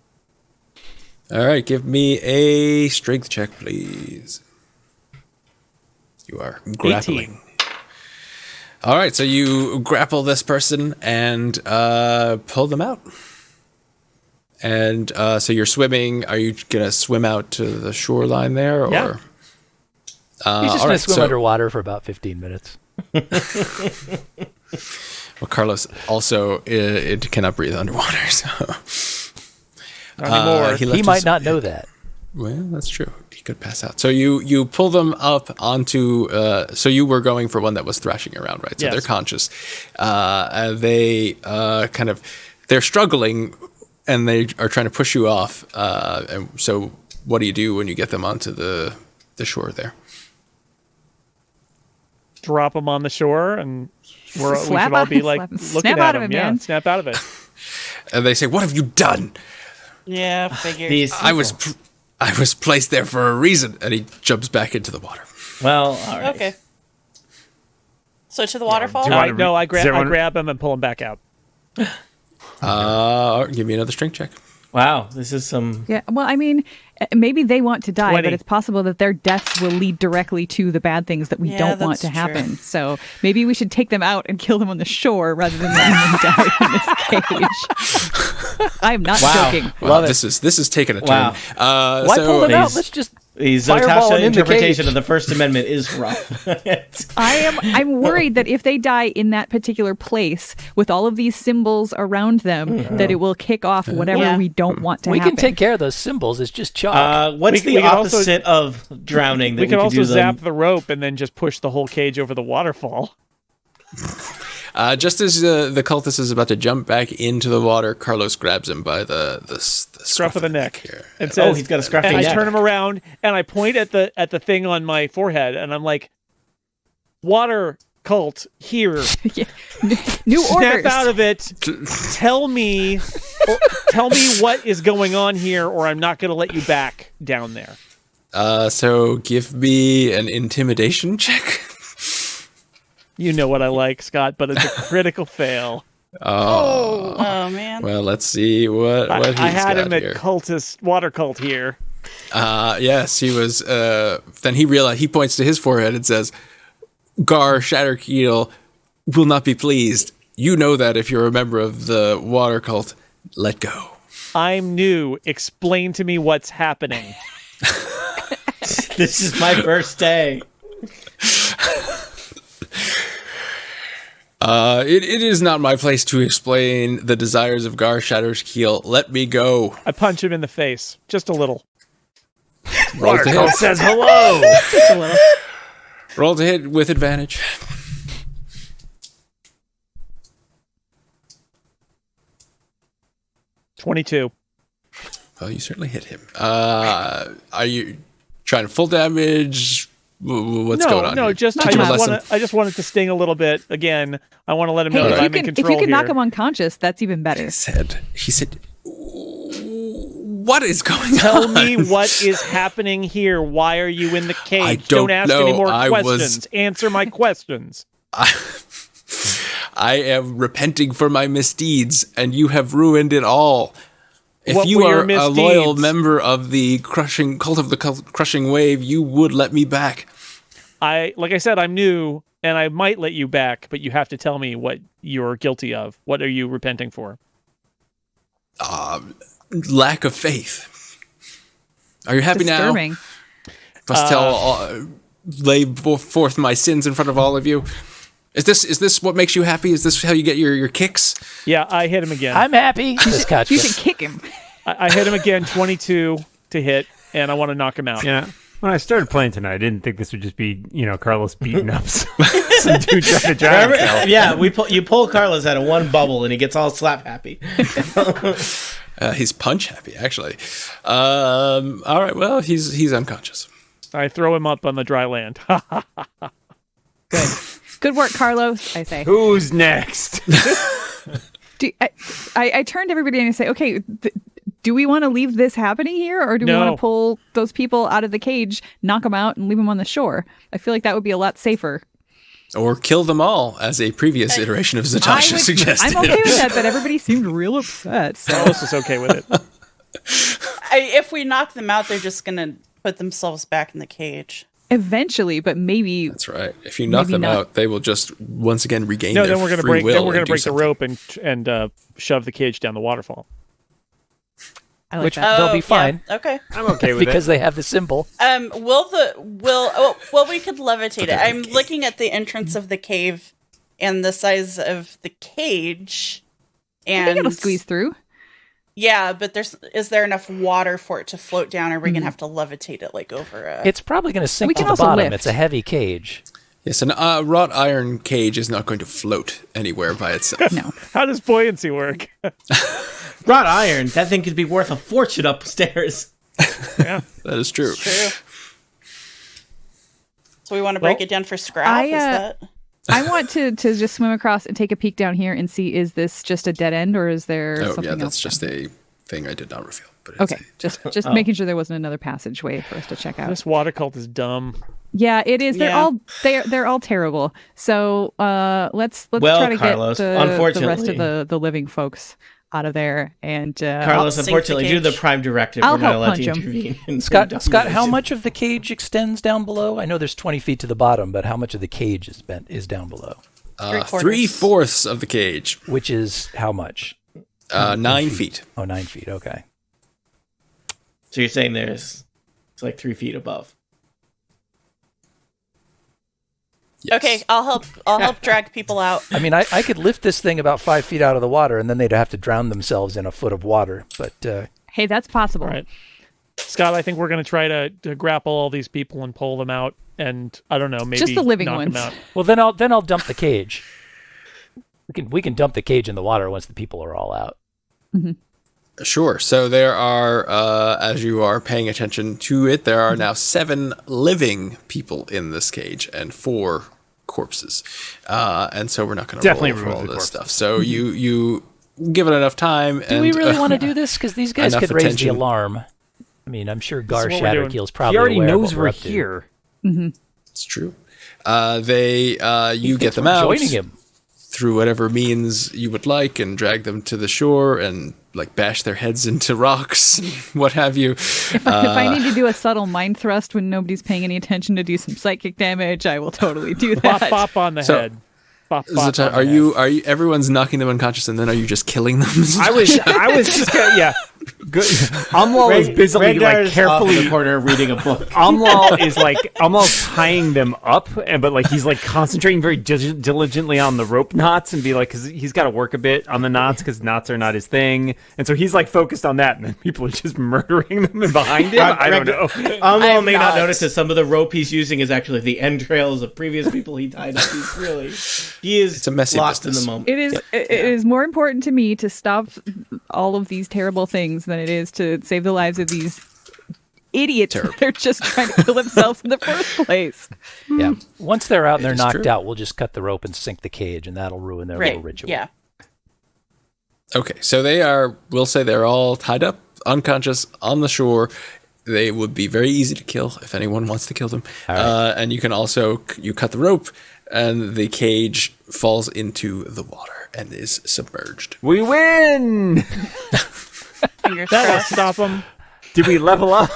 C: All right, give me a strength check, please. You are grappling. 18. All right, so you grapple this person and pull them out. And so you're swimming. Are you going to swim out to the shoreline there? Or?
E: Yeah.
B: He's just going to swim underwater for about 15 minutes.
C: Well, Carlos also it cannot breathe underwater, so
E: not anymore.
B: He might not know that.
C: Well, that's true. He could pass out. So you pull them up onto. So you were going for one that was thrashing around, right? So
E: yes.
C: They're conscious. They they're struggling, and they are trying to push you off. And so, what do you do when you get them onto the shore there?
A: Drop them on the shore, and we should all be like looking
F: snap
A: at
F: out of
A: them.
F: it, man.
A: Snap out of it.
C: And they say, "What have you done?"
D: Yeah, figures.
C: I was placed there for a reason. And he jumps back into the water.
G: Well, all right.
D: Okay. So to the waterfall?
A: I grab him and pull him back out.
C: Give me another strength check.
G: Wow, this is some...
F: Yeah, well, I mean, maybe they want to die,
A: 20.
F: but it's possible that their deaths will lead directly to the bad things that we don't want to happen. So maybe we should take them out and kill them on the shore rather than letting them die in this cage. I'm not joking.
C: Wow, this is taking a turn.
G: Wow.
B: Why pull them out? Let's just
G: the
B: fireball
G: Zotasha
B: them in the
G: interpretation
B: cage.
G: of the First Amendment is rough.
F: I'm worried that if they die in that particular place with all of these symbols around them, that it will kick off whatever we don't want to
B: We
F: happen.
B: can take care of those symbols. It's just chalk.
G: What's
A: We
G: the
A: can also-
G: opposite of drowning? That
A: We can also
G: do
A: zap the rope and then just push the whole cage over the waterfall.
C: Just as the cultist is about to jump back into the water, Carlos grabs him by the
A: Scruff of the neck.
C: Here.
A: And says,
G: he's got a scruffy
A: and
G: neck.
A: I turn him around and I point at the thing on my forehead and I'm like, "Water cult here.
F: New
A: Snap
F: orders.
A: out of it. Tell me what is going on here, or I'm not going to let you back down there."
C: So give me an intimidation check.
A: You know what I like, Scott, but it's a critical fail.
D: Oh man.
C: Well, let's see what he's
A: I had
C: got
A: him at
C: here.
A: water cult here.
C: Yes, he was. Then he points to his forehead and says, "Gar Shatterkeel will not be pleased. You know that if you're a member of the water cult, let go."
A: I'm new. Explain to me what's happening.
G: This is my first day.
C: It is not my place to explain the desires of Gar Shatterkeel. Let me go.
A: I punch him in the face. Just a little.
C: Roll to hit.
E: Says hello.
A: Just a little.
C: Roll to hit with advantage.
A: $22.
C: Well, you certainly hit him. Are you trying full damage? What's going on?
A: No,
C: here?
A: I just want it to sting a little bit. Again, I want to let him know
F: Hey,
A: that
F: if
A: I'm in control
F: you can
A: here.
F: knock him unconscious, that's even better.
C: He said, what is going
A: Tell
C: on?
A: me what is happening here. Why are you in the cage?
C: I don't
A: ask
C: know.
A: any more
C: I
A: questions.
C: was-
A: Answer my questions.
C: I am repenting for my misdeeds, and you have ruined it all. If
A: What
C: you
A: were your
C: are a loyal
A: misdeeds?
C: member of the cult of the crushing wave, you would let me back.
A: Like I said, I'm new, and I might let you back, but you have to tell me what you're guilty of. What are you repenting for?
C: Lack of faith. Are you happy
F: Disturbing.
C: now? Must lay forth my sins in front of all of you. Is this what makes you happy? Is this how you get your kicks?
A: Yeah, I hit him again.
B: I'm happy. He's got
F: You should kick him.
A: I hit him again, 22 to hit, and I want to knock him out.
E: Yeah. When I started playing tonight, I didn't think this would just be, Carlos beating up some dude trying to drown himself.
G: Yeah, you pull Carlos out of one bubble and he gets all slap happy.
C: He's punch happy, actually. All right, well, he's unconscious.
A: I throw him up on the dry land.
F: Good work, Carlos, I say.
E: Who's next?
F: I turned to everybody and I say, okay, do we want to leave this happening here, or do we
A: No.
F: want to pull those people out of the cage, knock them out, and leave them on the shore? I feel like that would be a lot safer.
C: Or kill them all, as a previous iteration of Zotasha suggested.
F: I'm okay with that, but everybody seemed real upset. So.
A: Carlos is okay with it.
D: If we knock them out, they're just gonna put themselves back in the cage.
F: Eventually, but maybe
C: That's right. If you knock
F: Maybe
C: them
F: not.
C: out, they will just once again regain
A: No,
C: their
A: then we're gonna
C: free
A: break.
C: will
A: Then we're gonna
C: and do
A: break the
C: something.
A: rope and shove the cage down the waterfall.
F: I like
B: which
F: that.
B: they'll be fine.
D: Yeah. Okay.
E: I'm okay with
B: because
E: it.
B: they have the symbol.
D: We could levitate it. I'm looking at the entrance of the cave and the size of the cage.
F: I think it'll squeeze through.
D: Yeah, but is there enough water for it to float down, or are we gonna have to levitate it like over a...
B: It's probably going to sink
F: We
B: to
F: can
B: the
F: also
B: bottom.
F: lift.
B: It's a heavy cage.
C: Yes, an wrought iron cage is not going to float anywhere by itself.
F: No.
A: How does buoyancy work?
G: Wrought iron, that thing could be worth a fortune upstairs.
A: Yeah,
C: That is true.
D: True. So we want to break it down for scrap?
F: I want to just swim across and take a peek down here and see, is this just a dead end or is there something else?
C: That's just a thing I did not reveal. But
F: Okay, just making sure there wasn't another passageway for us to check out.
A: this water cult is dumb.
F: Yeah, it is.
D: Yeah.
F: They're all terrible. So let's
G: Well,
F: try to
G: Carlos,
F: get the rest
G: unfortunately-
F: of the living folks out of there. And
G: Carlos,
D: sink the
G: unfortunately, due to the
D: cage.
G: Prime Directive,
F: I'll
G: we're not
F: help
G: allowed to
F: punch 'em.
G: intervene. in
B: Scott, how
G: domination.
B: much of the cage extends down below? I know there's 20 feet to the bottom, but how much of the cage is down below?
C: 3/4 of the cage,
B: Which is how much?
C: 9 feet.
B: Oh, 9 feet. Okay.
G: So you're saying it's like 3 feet above.
C: Yes.
D: Okay, I'll help drag people out.
B: I mean, I could lift this thing about 5 feet out of the water, and then they'd have to drown themselves in a foot of water. But
F: hey, that's possible.
A: All right, Scott, I think we're going to try to grapple all these people and pull them out, and I don't know, maybe
F: Just the living
A: knock
F: ones.
A: them out.
B: well, then I'll dump the cage. We can dump the cage in the water once the people are all out.
C: Sure. So there are, as you are paying attention to it, there are now 7 living people in this cage and 4 corpses. And so we're not going to
E: Definitely
C: roll for
E: remove
C: all
E: the
C: this
E: corpses.
C: stuff. So you give it enough time.
B: Do we really want to do this? Because these guys
C: enough
B: could raise the
C: attention.
B: alarm. I mean, I'm sure Gar
A: is what we're doing.
B: Shatterkeel's
E: He
B: probably
E: already
B: aware of
E: knows
B: what
E: we're
B: we're up to.
E: here.
C: It's true. You get them
B: We're
C: out
B: joining him.
C: through whatever means you would like and drag them to the shore and like bash their heads into rocks, what have you.
F: If I need to do a subtle mind thrust when nobody's paying any attention to do some psychic damage, I will totally do
A: Bop
F: that.
A: bop on the
C: So-
A: head. Bop, bop
C: Zota,
A: on the
C: are
A: head.
C: you everyone's knocking them unconscious and then are you just killing them?
E: I was just gonna, yeah. Good. Amlal is busily like
G: Ragdar's off in
E: carefully.
G: the corner reading a book.
E: Amlal tying them up, but like he's like concentrating very diligently on the rope knots and be like, because he's got to work a bit on the knots because knots are not his thing, and so he's like focused on that, and then people are just murdering them behind him. I don't know.
G: Amlal may not
D: not.
G: notice that some of the rope he's using is actually the entrails of previous people he tied up. He is
C: It's a messy
G: lost
C: business.
G: in the moment.
F: It is more important to me to stop all of these terrible things than it is to save the lives of these idiots that are just trying to kill themselves in the first place.
B: Yeah. Once they're out and they're
C: is
B: knocked
C: true.
B: out, we'll just cut the rope and sink the cage, and that'll ruin their little ritual.
D: Yeah.
C: Okay, so we'll say they're all tied up, unconscious, on the shore. They would be very easy to kill if anyone wants to kill them. And you can also, you cut the rope, and the cage falls into the water and is submerged.
E: We win.
D: Fingers
A: That'll
D: crossed.
A: stop them.
E: Did we level up?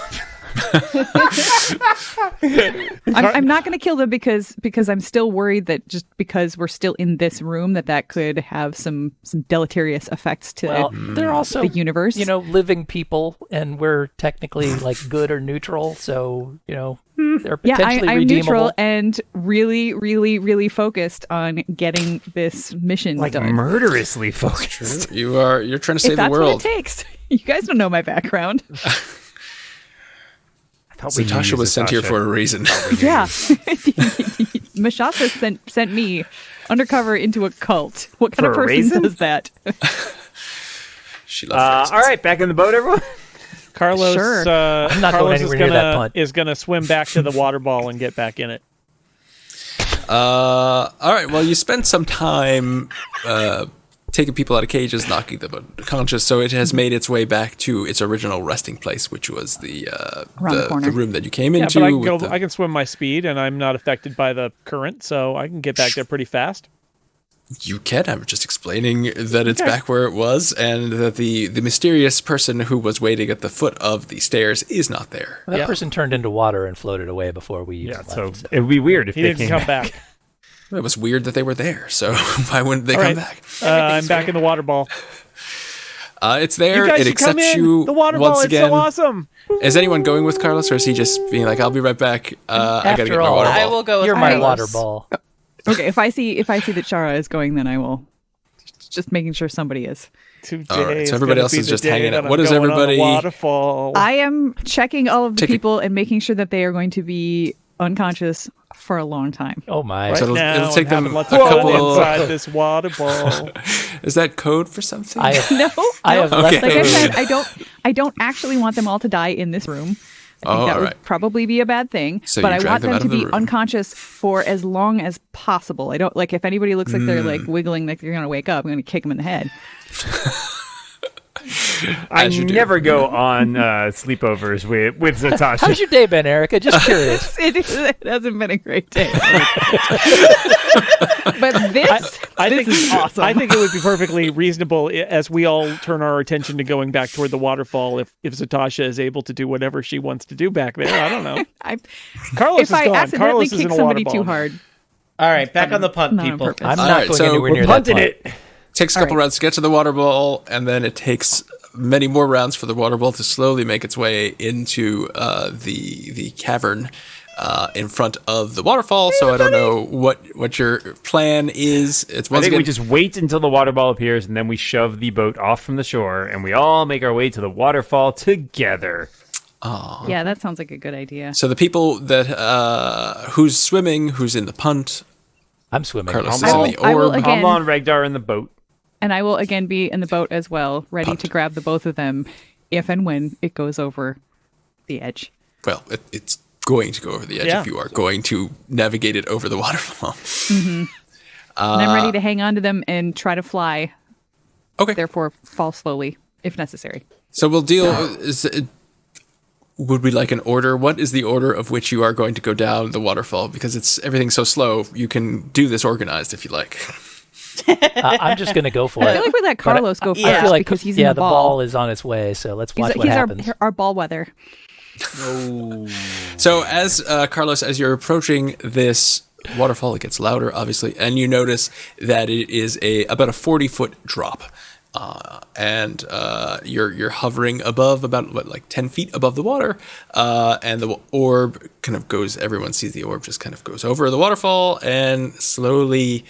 F: I'm not going to kill them because I'm still worried that just because we're still in this room that could have some deleterious effects to
B: Well, they're also
F: the universe.
B: living people, and we're technically like good or neutral, so they're
F: Yeah,
B: potentially
F: I'm
B: redeemable.
F: neutral and really, really, really focused on getting this mission
E: Like
F: done.
E: murderously focused.
C: You're trying to
F: If
C: save the
F: that's
C: world.
F: what it takes. You guys don't know my background.
C: Zotasha was sent here for a reason.
F: Yeah. Mashasa sent me undercover into a cult. What kind
E: For
F: of
E: a
F: person
E: reason?
F: does that?
C: She loves
E: All right, back in the boat, everyone.
A: Carlos,
F: Sure.
B: I'm not going
A: Carlos
B: anywhere near that punt.
A: is gonna swim back to the water ball and get back in it.
C: All right, well, you spent some time taking people out of cages, knocking them unconscious, so it has made its way back to its original resting place, which was the
F: corner.
C: room that you came
A: Yeah,
C: into.
A: but
C: with
A: I can swim my speed, and I'm not affected by the current, so I can get back there pretty fast.
C: You can. I'm just explaining that it's back where it was, and that the mysterious person who was waiting at the foot of the stairs is not there.
B: That person turned into water and floated away before we even
E: Yeah,
B: left.
E: so it would be weird if
A: He
E: they
A: didn't
E: came
A: come
E: back.
A: back.
C: It was weird that they were there, so why wouldn't they
A: All
C: come
A: right.
C: back?
A: I'm back in the water ball.
C: It's there.
A: You guys
C: It
A: should come
C: accepts
A: in.
C: you
A: The water
C: once
A: ball
C: again.
A: is so awesome.
C: Is anyone going with Carlos, or is he just being like, "I'll be right back. I gotta get my water ball."
D: I will go with
B: You're my
D: Carlos.
B: water ball.
F: Okay, if I see that Shara is going, then I will. Just making sure somebody is.
A: Today
C: All right, so
A: is
C: everybody
A: gonna
C: else
A: be
C: is
A: the
C: just
A: day
C: hanging
A: that
C: out.
A: I'm
C: What is
A: going on a
C: everybody-
A: Waterfall.
F: I am checking all of the
C: Take it.
F: people and making sure that they are going to be unconscious for a long time.
B: Oh my!
A: right
C: So it'll-
A: now,
C: it'll take
A: and having
C: them
A: lots
C: a
A: of fun
C: couple-
A: inside this water ball.
C: Is that code for something?
B: I have,
F: No,
B: I have
C: Okay.
B: left
F: like I said,
B: food.
F: I don't actually want them all to die in this room. I think that would
C: alright.
F: probably be a bad thing.
C: So
F: but
C: you
F: I
C: drag
F: want
C: them
F: them
C: out
F: to
C: of the
F: be
C: room.
F: unconscious for as long as possible. I don't like if anybody looks like they're like wiggling like they're gonna wake up, I'm gonna kick them in the head.
E: I
C: As you do.
E: never go on sleepovers with Zotasha.
B: How's your day been, Erica? Just curious.
F: It hasn't been a great day. But this is awesome.
A: I think it would be perfectly reasonable as we all turn our attention to going back toward the waterfall if Zotasha is able to do whatever she wants to do back there. I don't know. Carlos
F: if
A: is
F: I
A: gone.
F: accidentally
A: Carlos is
F: kick
A: in a
F: somebody
A: water
F: too
A: ball.
F: hard,
G: All right, back on the punt,
F: not on
G: people.
F: purpose.
B: I'm
C: All
B: not
C: right,
B: going
C: so
B: anywhere
C: we're
B: near that
E: punting
B: punt.
E: it.
C: Takes a couple rounds to get to the water ball, and then it takes many more rounds for the water ball to slowly make its way into the cavern in front of the waterfall. So I don't know what your plan is. It's
E: I
C: once
E: think
C: again
E: we just wait until the water ball appears, and then we shove the boat off from the shore, and we all make our way to the waterfall together.
F: yeah, that sounds like a good idea.
C: so the people that who's swimming, who's in the punt.
B: I'm swimming.
C: Carlos is
F: I
C: in
F: will-
C: the
F: I will
C: orb.
F: again-
E: Kamla and Regdar in the boat.
F: And I will again be in the boat as well, ready
C: Punt.
F: to grab the both of them if and when it goes over the edge.
C: Well, it's going to go over the edge
A: Yeah.
C: if you are going to navigate it over the waterfall.
F: And I'm ready to hang on to them and try to fly,
C: Okay.
F: therefore fall slowly if necessary.
C: So we'll deal. Would we like an order? What is the order of which you are going to go down the waterfall? Because everything's so slow. You can do this organized if you like.
B: I'm just going to go for
F: I
B: it.
F: feel like we let Carlos go first
B: I feel like
F: because he's in
B: the
F: the
B: ball is on its way. So let's watch what
F: he's
B: happens.
F: our ball weather.
C: So as Carlos, as you're approaching this waterfall, it gets louder, obviously, and you notice that it is about a 40-foot drop, and you're hovering above about like 10 feet above the water, and the orb kind of goes. Everyone sees the orb just kind of goes over the waterfall and slowly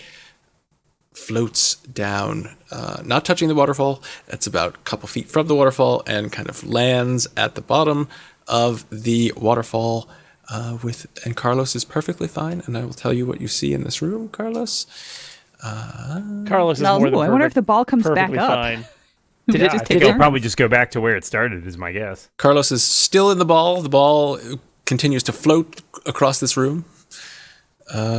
C: floats down, not touching the waterfall. It's about a couple feet from the waterfall and kind of lands at the bottom of the waterfall. And Carlos is perfectly fine, and I will tell you what you see in this room, Carlos.
A: Carlos is
D: No.
A: more than
F: Ooh, I wonder if the ball comes back
A: perfectly
F: up.
A: fine.
B: Did
E: Yeah,
B: it,
E: I
B: did
E: think
B: it,
E: it'll probably just go back to where it started, is my guess.
C: Carlos is still in the ball. The ball continues to float across this room,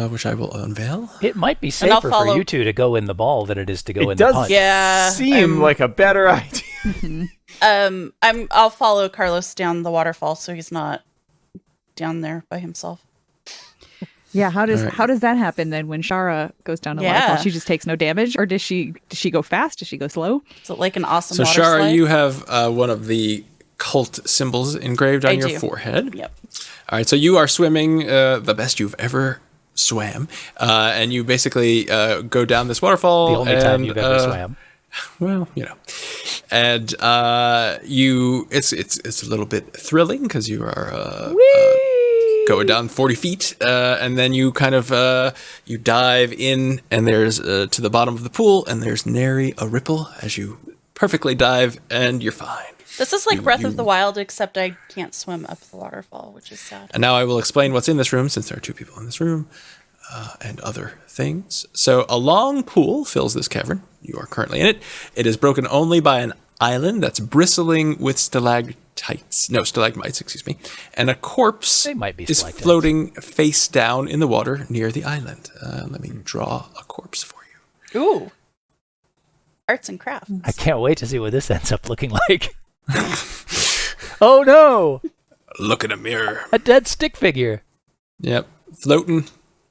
C: which I will unveil.
B: it might be
D: And I'll
B: safer for
D: follow.
B: you two to go in the ball than it is to go
E: It
B: in the
E: does
B: punt.
D: Yeah.
E: Seem like a better idea.
D: I'll follow Carlos down the waterfall so he's not down there by himself.
F: Yeah, how does
C: Alright.
F: how does that happen then when Shara goes down the
D: Yeah.
F: waterfall? She just takes no damage, or does she go fast? Does she go slow?
D: Is it like an awesome
C: So,
D: water
C: Shara,
D: slide?
C: you have one of the cult symbols engraved on
D: I
C: your
D: do.
C: forehead.
D: Yep.
C: All right, so you are swimming the best you've ever swam, and you basically go down this waterfall.
B: The only time
C: and,
B: you've ever swam.
C: Well, you know, and it's a little bit thrilling because you are going down 40 feet, and then you kind of you dive in, and there's to the bottom of the pool, and there's nary a ripple as you perfectly dive, and you're fine.
D: This is like Breath of the Wild, except I can't swim up the waterfall, which is sad.
C: And now I will explain what's in this room, since there are two people in this room, and other things. So a long pool fills this cavern. You are currently in it. It is broken only by an island that's bristling with stalagmites, excuse me. And a corpse
B: They might be
C: is
B: stalactites.
C: floating face down in the water near the island. Let me draw a corpse for you.
D: Ooh. Arts and crafts.
B: I can't wait to see what this ends up looking like. Oh no!
C: Look in a mirror.
B: A dead stick figure.
C: Yep, floating.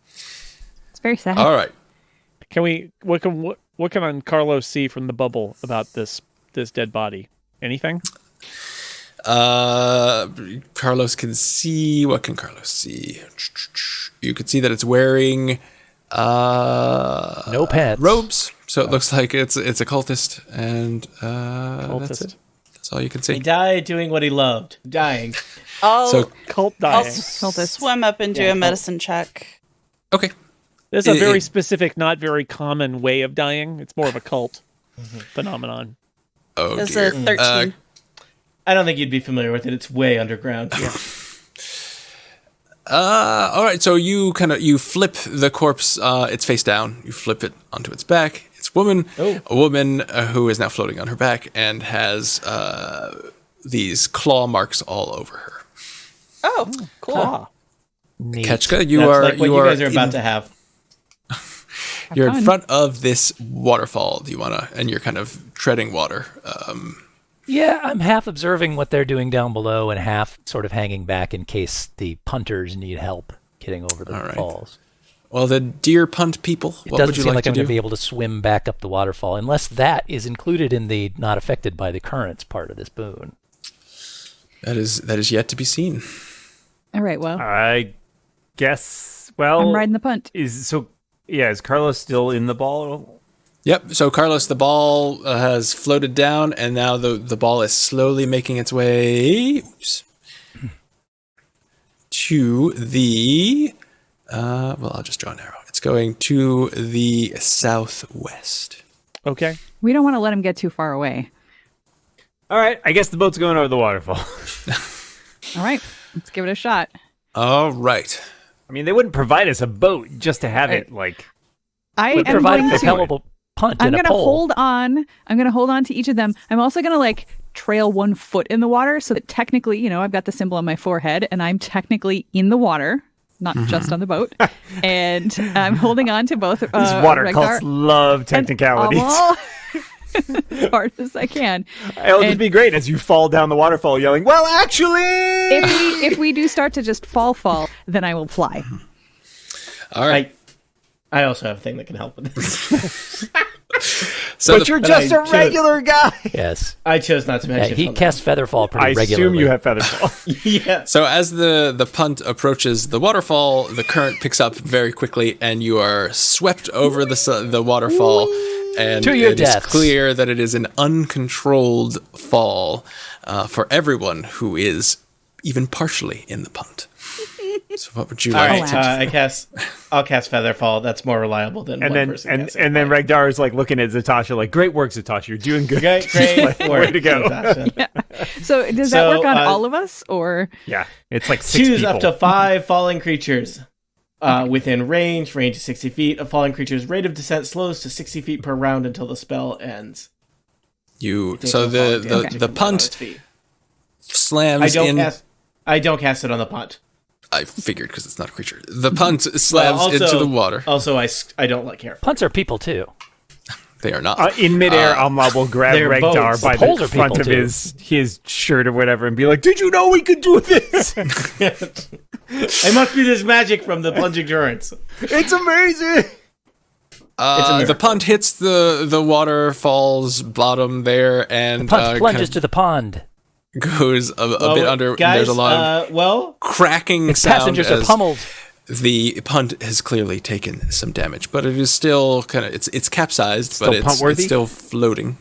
F: It's very sad.
C: All right.
A: What can Carlos see from the bubble about this dead body? Anything?
C: Carlos can see. What can Carlos see? You can see that it's wearing
B: No pants.
C: robes. So it looks like it's a cultist, and that's it. That's all you can
G: He
C: see.
G: died doing what he loved, dying.
C: So
A: Cult
D: I'll
A: dying.
D: swim up and do a medicine check.
C: okay.
A: There's a very specific, not very common way of dying. It's more of a cult phenomenon.
C: Oh
D: It's
C: dear.
D: a 13.
G: I don't think you'd be familiar with it. It's way underground. Yeah.
C: All right. So you flip the corpse. It's face down. You flip it onto its back. It's a woman who is now floating on her back and has these claw marks all over her.
D: Oh, cool.
B: Neat.
C: Ketchka, you
G: That's
C: are
G: like what you guys are about to have.
C: You're in
F: fun.
C: front of this waterfall. Do you wanna? And you're kind of treading water.
B: Yeah, I'm half observing what they're doing down below and half sort of hanging back in case the punters need help getting over the
C: All right.
B: falls.
C: Well, the deer punt people.
B: It
C: What
B: doesn't
C: would you
B: seem
C: like
B: like
C: to
B: I'm going
C: do?
B: to be able to swim back up the waterfall unless that is included in the not affected by the currents part of this boon.
C: That is yet to be seen.
F: All right, well,
E: I guess. Well,
F: I'm riding the punt.
E: Is Carlos still in the ball?
C: Yep. So Carlos, the ball has floated down, and now the ball is slowly making its way to the. Well, I'll just draw an arrow. It's going to the southwest.
A: Okay.
F: We don't want to let him get too far away.
E: All right, I guess the boat's going over the waterfall.
F: All right, let's give it a shot.
C: All right.
E: I mean, they wouldn't provide us a boat just to have it like.
F: I
B: We
F: am
B: provide
F: going
B: a
F: to.
B: propellable punt
F: I'm
B: and a
F: going to
B: pole.
F: hold on. I'm going to hold on to each of them. I'm also going to like trail one foot in the water so that technically, you know, I've got the symbol on my forehead and I'm technically in the water, not just on the boat. And I'm holding on to both.
E: These water
F: Regdar
E: cults love
F: and
E: technicalities.
F: Amal as hard as I can.
E: It'll just
F: and-
E: be great as you fall down the waterfall yelling, "Well, actually!"
F: If we do start to just fall, then I will fly.
C: All right.
G: I also have a thing that can help with this.
C: So
E: But you're
G: but
E: just
G: I
E: a regular guy.
B: Yes.
G: I chose not to
B: Yeah,
G: mention.
B: he
G: it.
B: casts Featherfall pretty
E: I
B: regularly.
E: assume you have featherfall.
G: Yeah.
C: So as the punt approaches the waterfall, the current picks up very quickly, and you are swept over the waterfall. And
B: To your
C: it is
B: deaths.
C: clear that it is an uncontrolled fall for everyone who is even partially in the punt. So what would you
G: All
C: like?
G: right. I'll cast Featherfall. That's more reliable than
E: and
G: one
E: then
G: person.
E: and
G: casting.
E: then Regdar is like looking at Zotasha like, "Great work, Zotasha. You're doing good."
G: Great
E: Way
G: work.
E: to go.
G: Zotasha.
F: So does that
G: So,
F: work on all of us, or
E: Yeah, it's like 6
G: Choose
E: people.
G: up to 5 falling creatures within range. Range is 60 feet. A falling creature's rate of descent slows to 60 feet per round until the spell ends.
C: You
G: Takes
C: so
G: no falling
C: the
G: damage
C: the
G: if it lands on
C: punt
G: its feet.
C: slams in.
G: I don't cast it on the punt.
C: I figured because it's not a creature. The punt slams into the water.
G: Also, I don't like hair.
B: Punts are people too.
C: They are not.
E: In midair, Amla will grab
G: they're
E: Regdar
G: boats.
E: by
B: Poles
E: the
B: are
E: front
B: people,
E: of
B: too.
E: his shirt or whatever and be like, "Did you know we could do this?
G: It must be this magic from the plunging torrents.
E: It's amazing!"
G: a
C: The
G: miracle.
C: punt hits the waterfall's bottom there and
B: Punt plunges
C: kind
B: to the pond.
C: of goes a bit under.
G: Guys,
C: There's a lot of cracking
B: Its
C: sound
B: passengers are
C: as
B: pummeled.
C: the punt has clearly taken some damage, but it is still kind of it's capsized, but
E: Still
C: it's
E: punt-worthy?
C: still floating.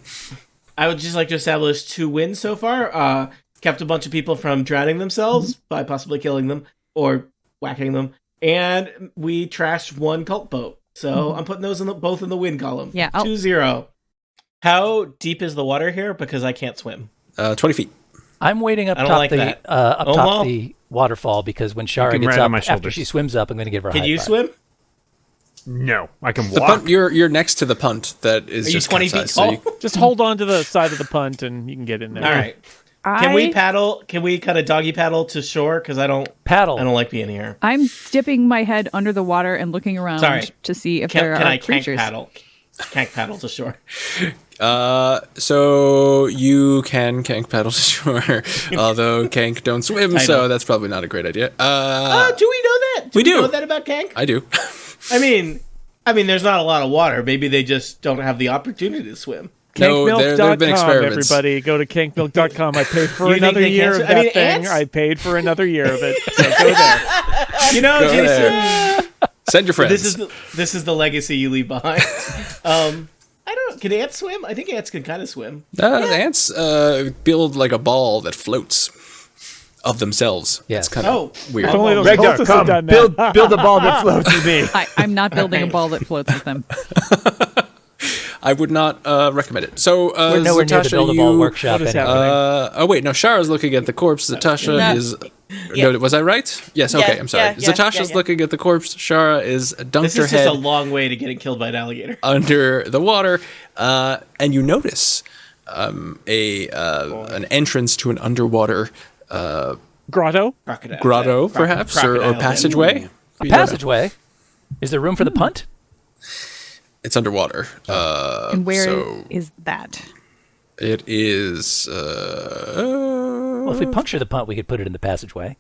G: I would just like to establish 2 wins so far. Kept a bunch of people from drowning themselves by possibly killing them or whacking them, and we trashed 1 cult boat. So I'm putting those both in the win column.
F: Yeah, I'll-
G: 2-0. How deep is the water here? Because I can't swim.
C: 20 feet.
B: I'm waiting up
G: I don't
B: top
G: like
B: the
G: that.
B: up
G: Oh,
B: top
G: well.
B: the waterfall because when Shara
E: can
B: gets
E: ride
B: up
E: on my
B: after
E: shoulders.
B: she swims up, I'm going to give her a
G: Can
B: high
G: you
B: five.
G: swim?
E: No, I can
C: The
E: walk.
C: punt, you're next to the punt that is
G: Are you
C: just
G: 20 feet
C: capsized, so
G: tall?
C: you-
A: Just hold on to the side of the punt and you can get in there.
G: All right. Can we paddle? Can we kind of doggy paddle to shore? Because I don't
B: Paddle.
G: like being here.
F: I'm dipping my head under the water and looking around
G: Sorry.
F: to see if
G: Can
F: there are
G: I cank
F: creatures.
G: paddle? Cank paddle to shore.
C: So you can kank paddle to shore, although kank don't swim, so
G: Title.
C: that's probably not a great idea.
G: Do we know that?
C: we do.
G: know that about Kank?
C: I do.
G: I mean, there's not a lot of water. Maybe they just don't have the opportunity to swim.
C: No, there have been
A: Cankmilk.com,
C: experiments.
A: everybody. Go to cankmilk.com. I paid for
G: You think
A: another
G: they
A: year
G: can't
A: of
G: swim? I
A: that
G: mean,
A: thing.
G: ants?
A: I paid for another year of it. So go there.
G: You know,
C: Go
G: Jason,
C: there. Send your friends.
G: this is the legacy you leave behind. Can ants swim? I think ants can kind of swim.
C: The ants build like a ball that floats of themselves.
B: Yes.
C: It's kind of weird.
A: If only those
E: Regdar,
A: cultists
E: come,
A: had done that.
E: build a ball that floats with me.
F: I'm not building a ball that floats with them.
C: I would not recommend it. So,
B: We're nowhere near the
C: Zotasha,
B: Build-A-Ball workshop
A: What is
B: anyway.
A: happening?
C: oh wait, no, Shara's looking at the corpse. Zotasha
D: No.
C: is.
D: Yeah.
C: No, was I right? Yes. Okay, I'm sorry. Zotasha's looking at the corpse. Shara is dunked
G: This
C: her
G: is just
C: head
G: a long way to getting killed by an alligator.
C: under the water, and you notice an entrance to an underwater
A: Grotto?
C: grotto, perhaps, or
G: crocodile.
C: passageway.
B: A passageway? Is there room for the punt?
C: It's underwater.
F: And where is
C: so
F: that?
C: it is.
B: Well, if we puncture the punt, we could put it in the passageway.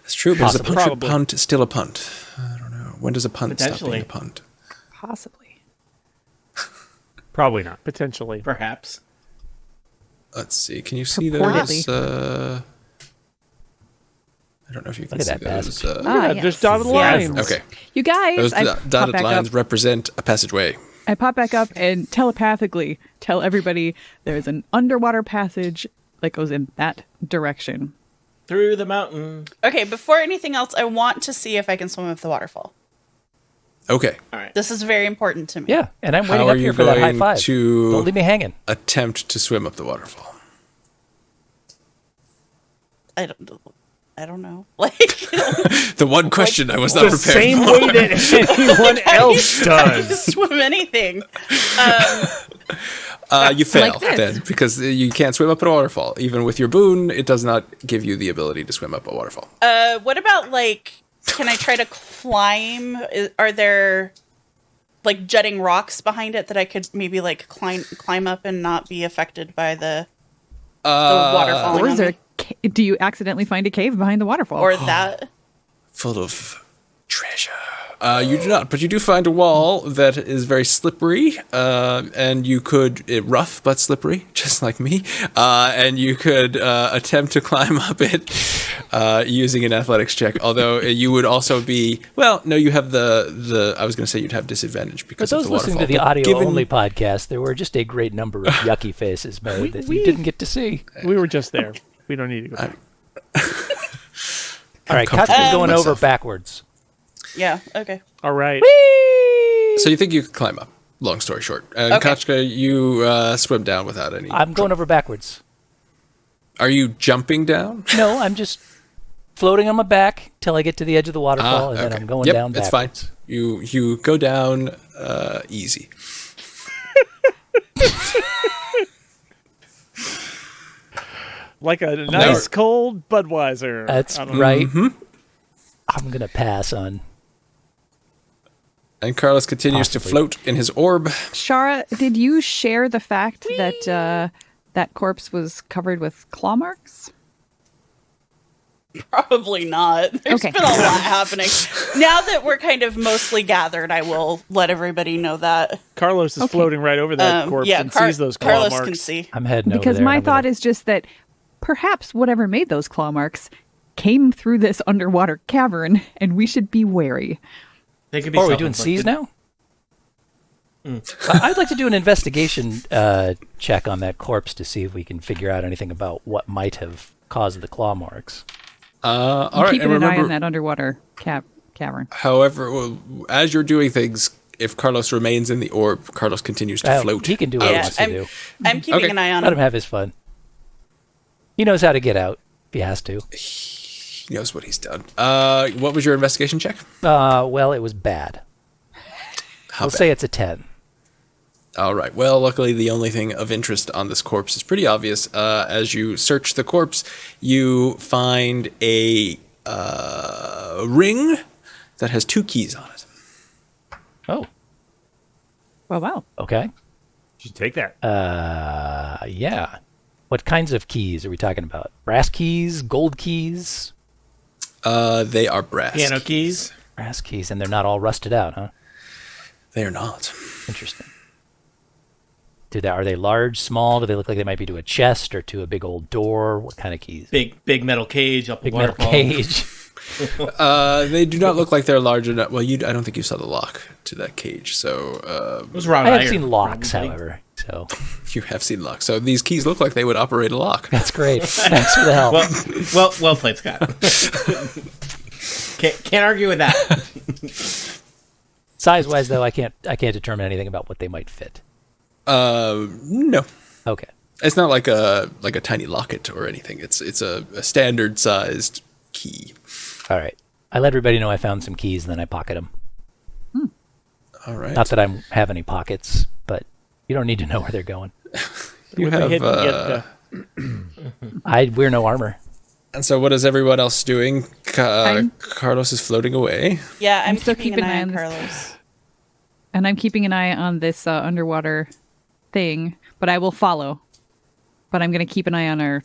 C: That's true, but is a
B: Possibly.
C: punctured
A: Probably.
C: punt still a punt? I don't know. When does a punt stop being
G: Potentially.
C: a punt?
F: Possibly.
E: Probably not.
A: Potentially.
G: Perhaps.
C: Let's see. Can you see
F: Purportedly.
C: those? I don't know if you can
B: Look
C: see
B: at that
C: those.
B: passage.
F: Ah,
A: There's
F: yes.
A: dotted
F: Yes.
A: lines.
C: Okay,
F: You guys,
C: those
F: I pop
C: dotted
F: back
C: lines
F: up.
C: represent a passageway.
F: I pop back up and telepathically tell everybody there's an underwater passage that goes in that direction.
G: Through the mountain.
D: Okay, before anything else, I want to see if I can swim up the waterfall.
C: Okay.
G: All right.
D: This is very important to me.
B: Yeah, and I'm
C: How
B: waiting
C: are
B: up
C: you
B: here for that high
C: going
B: five.
C: to-
B: Don't leave me hanging.
C: Attempt to swim up the waterfall.
D: I don't know. Like,
C: The one question I was not
E: The
C: prepared
E: same
C: for.
E: way that anyone else does.
D: swim anything.
C: You fail
F: Like this.
C: then, because you can't swim up a waterfall. Even with your boon, it does not give you the ability to swim up a waterfall.
D: What about like? Can I try to climb? Are there like jutting rocks behind it that I could maybe like climb up and not be affected by the water falling
F: Or
D: on
F: is there?
D: me?
F: Do you accidentally find a cave behind the waterfall?
D: Or that?
C: Full of treasure. You do not, but you do find a wall that is very slippery, and you could, rough but slippery, just like me, and you could attempt to climb up it using an athletics check, although you would also be, well, no, you have I was going to say you'd have disadvantage
B: For
C: because of
B: those
C: the
B: listening
C: waterfall.
B: to the
C: but
B: audio-only podcast, there were just a great number of yucky faces made that you didn't get to see.
A: We were just there. We don't need to go back.
B: All right,
C: comfortable
B: Kotka's
C: with
B: going over
C: myself.
B: backwards.
D: Yeah. Okay.
A: All right.
C: So you think you could climb up, long story short. And
D: Okay.
C: Kachka, you swim down without any...
B: I'm going over backwards.
C: Are you jumping down?
B: No, I'm just floating on my back till I get to the edge of the waterfall, and then
C: okay.
B: I'm going
C: Yep,
B: down
C: it's
B: backwards.
C: fine. You go down easy.
A: Like a nice cold Budweiser.
B: That's
A: I don't know.
B: right. I'm going to pass on.
C: And Carlos continues to
B: Possibly.
C: float in his orb.
F: Shara, did you share the fact that that corpse was covered with claw marks?
D: Probably not. There's
F: Okay.
D: been a lot happening. Now that we're kind of mostly gathered, I will let everybody know that.
A: Carlos is floating right over that corpse and sees those claw
D: Carlos
A: marks.
D: can see.
B: I'm heading over
F: Because
B: there.
F: my
B: I'm
F: thought
B: gonna-
F: is just that perhaps whatever made those claw marks came through this underwater cavern, and we should be wary.
G: They could be.
B: Oh, are we doing
G: self-inflicted.
B: C's now? I'd like to do an investigation check on that corpse to see if we can figure out anything about what might have caused the claw marks.
C: All right,
F: Keeping
C: and
F: an eye on
C: remember,
F: that underwater cavern.
C: however, as you're doing things, if Carlos remains in the orb, Carlos continues to float.
B: He can do what he wants to do.
D: I'm keeping
C: Okay.
D: an eye on
B: Let
D: him.
B: him have his fun. He knows how to get out if he has to.
C: He knows what he's done. What was your investigation check?
B: Well, it was bad.
C: How
B: We'll
C: bad?
B: say it's a 10.
C: All right. Well, luckily, the only thing of interest on this corpse is pretty obvious. As you search the corpse, you find a ring that has 2 keys on it.
B: Oh,
F: Oh, wow.
B: okay.
E: You should take that.
B: Yeah. What kinds of keys are we talking about? Brass keys? Gold keys?
C: They are brass.
G: Piano keys.
B: Brass keys, and they're not all rusted out, huh?
C: They are not.
B: Interesting. Are they large, small? Do they look like they might be to a chest or to a big old door? What kind of keys?
G: Big metal cage up a
B: Big metal
G: waterfall.
B: cage.
C: They do not look like they're large enough. Well, I don't think you saw the lock to that cage, so
G: It was wrought
B: I have
G: iron,
B: seen locks,
G: probably.
B: however. So
C: you have seen locks. So these keys look like they would operate a lock.
B: that's great. Thanks for the help.
G: Well played, Scott. Can't argue with that.
B: Size-wise, though, I can't determine anything about what they might fit.
C: No.
B: Okay.
C: It's not like a tiny locket or anything. It's a standard sized key.
B: All right. I let everybody know I found some keys, and then I pocket them.
C: All right.
B: Not that I have any pockets, but you don't need to know where they're going.
C: You
A: With the
C: have.
A: hidden get,
B: Wear no armor.
C: And so, what is everyone else doing? Carlos is floating away.
D: Yeah, I'm
F: still
D: keeping an eye on
F: this.
D: Carlos.
F: And I'm keeping an eye on this underwater thing, but I will follow. But I'm going to keep an eye on our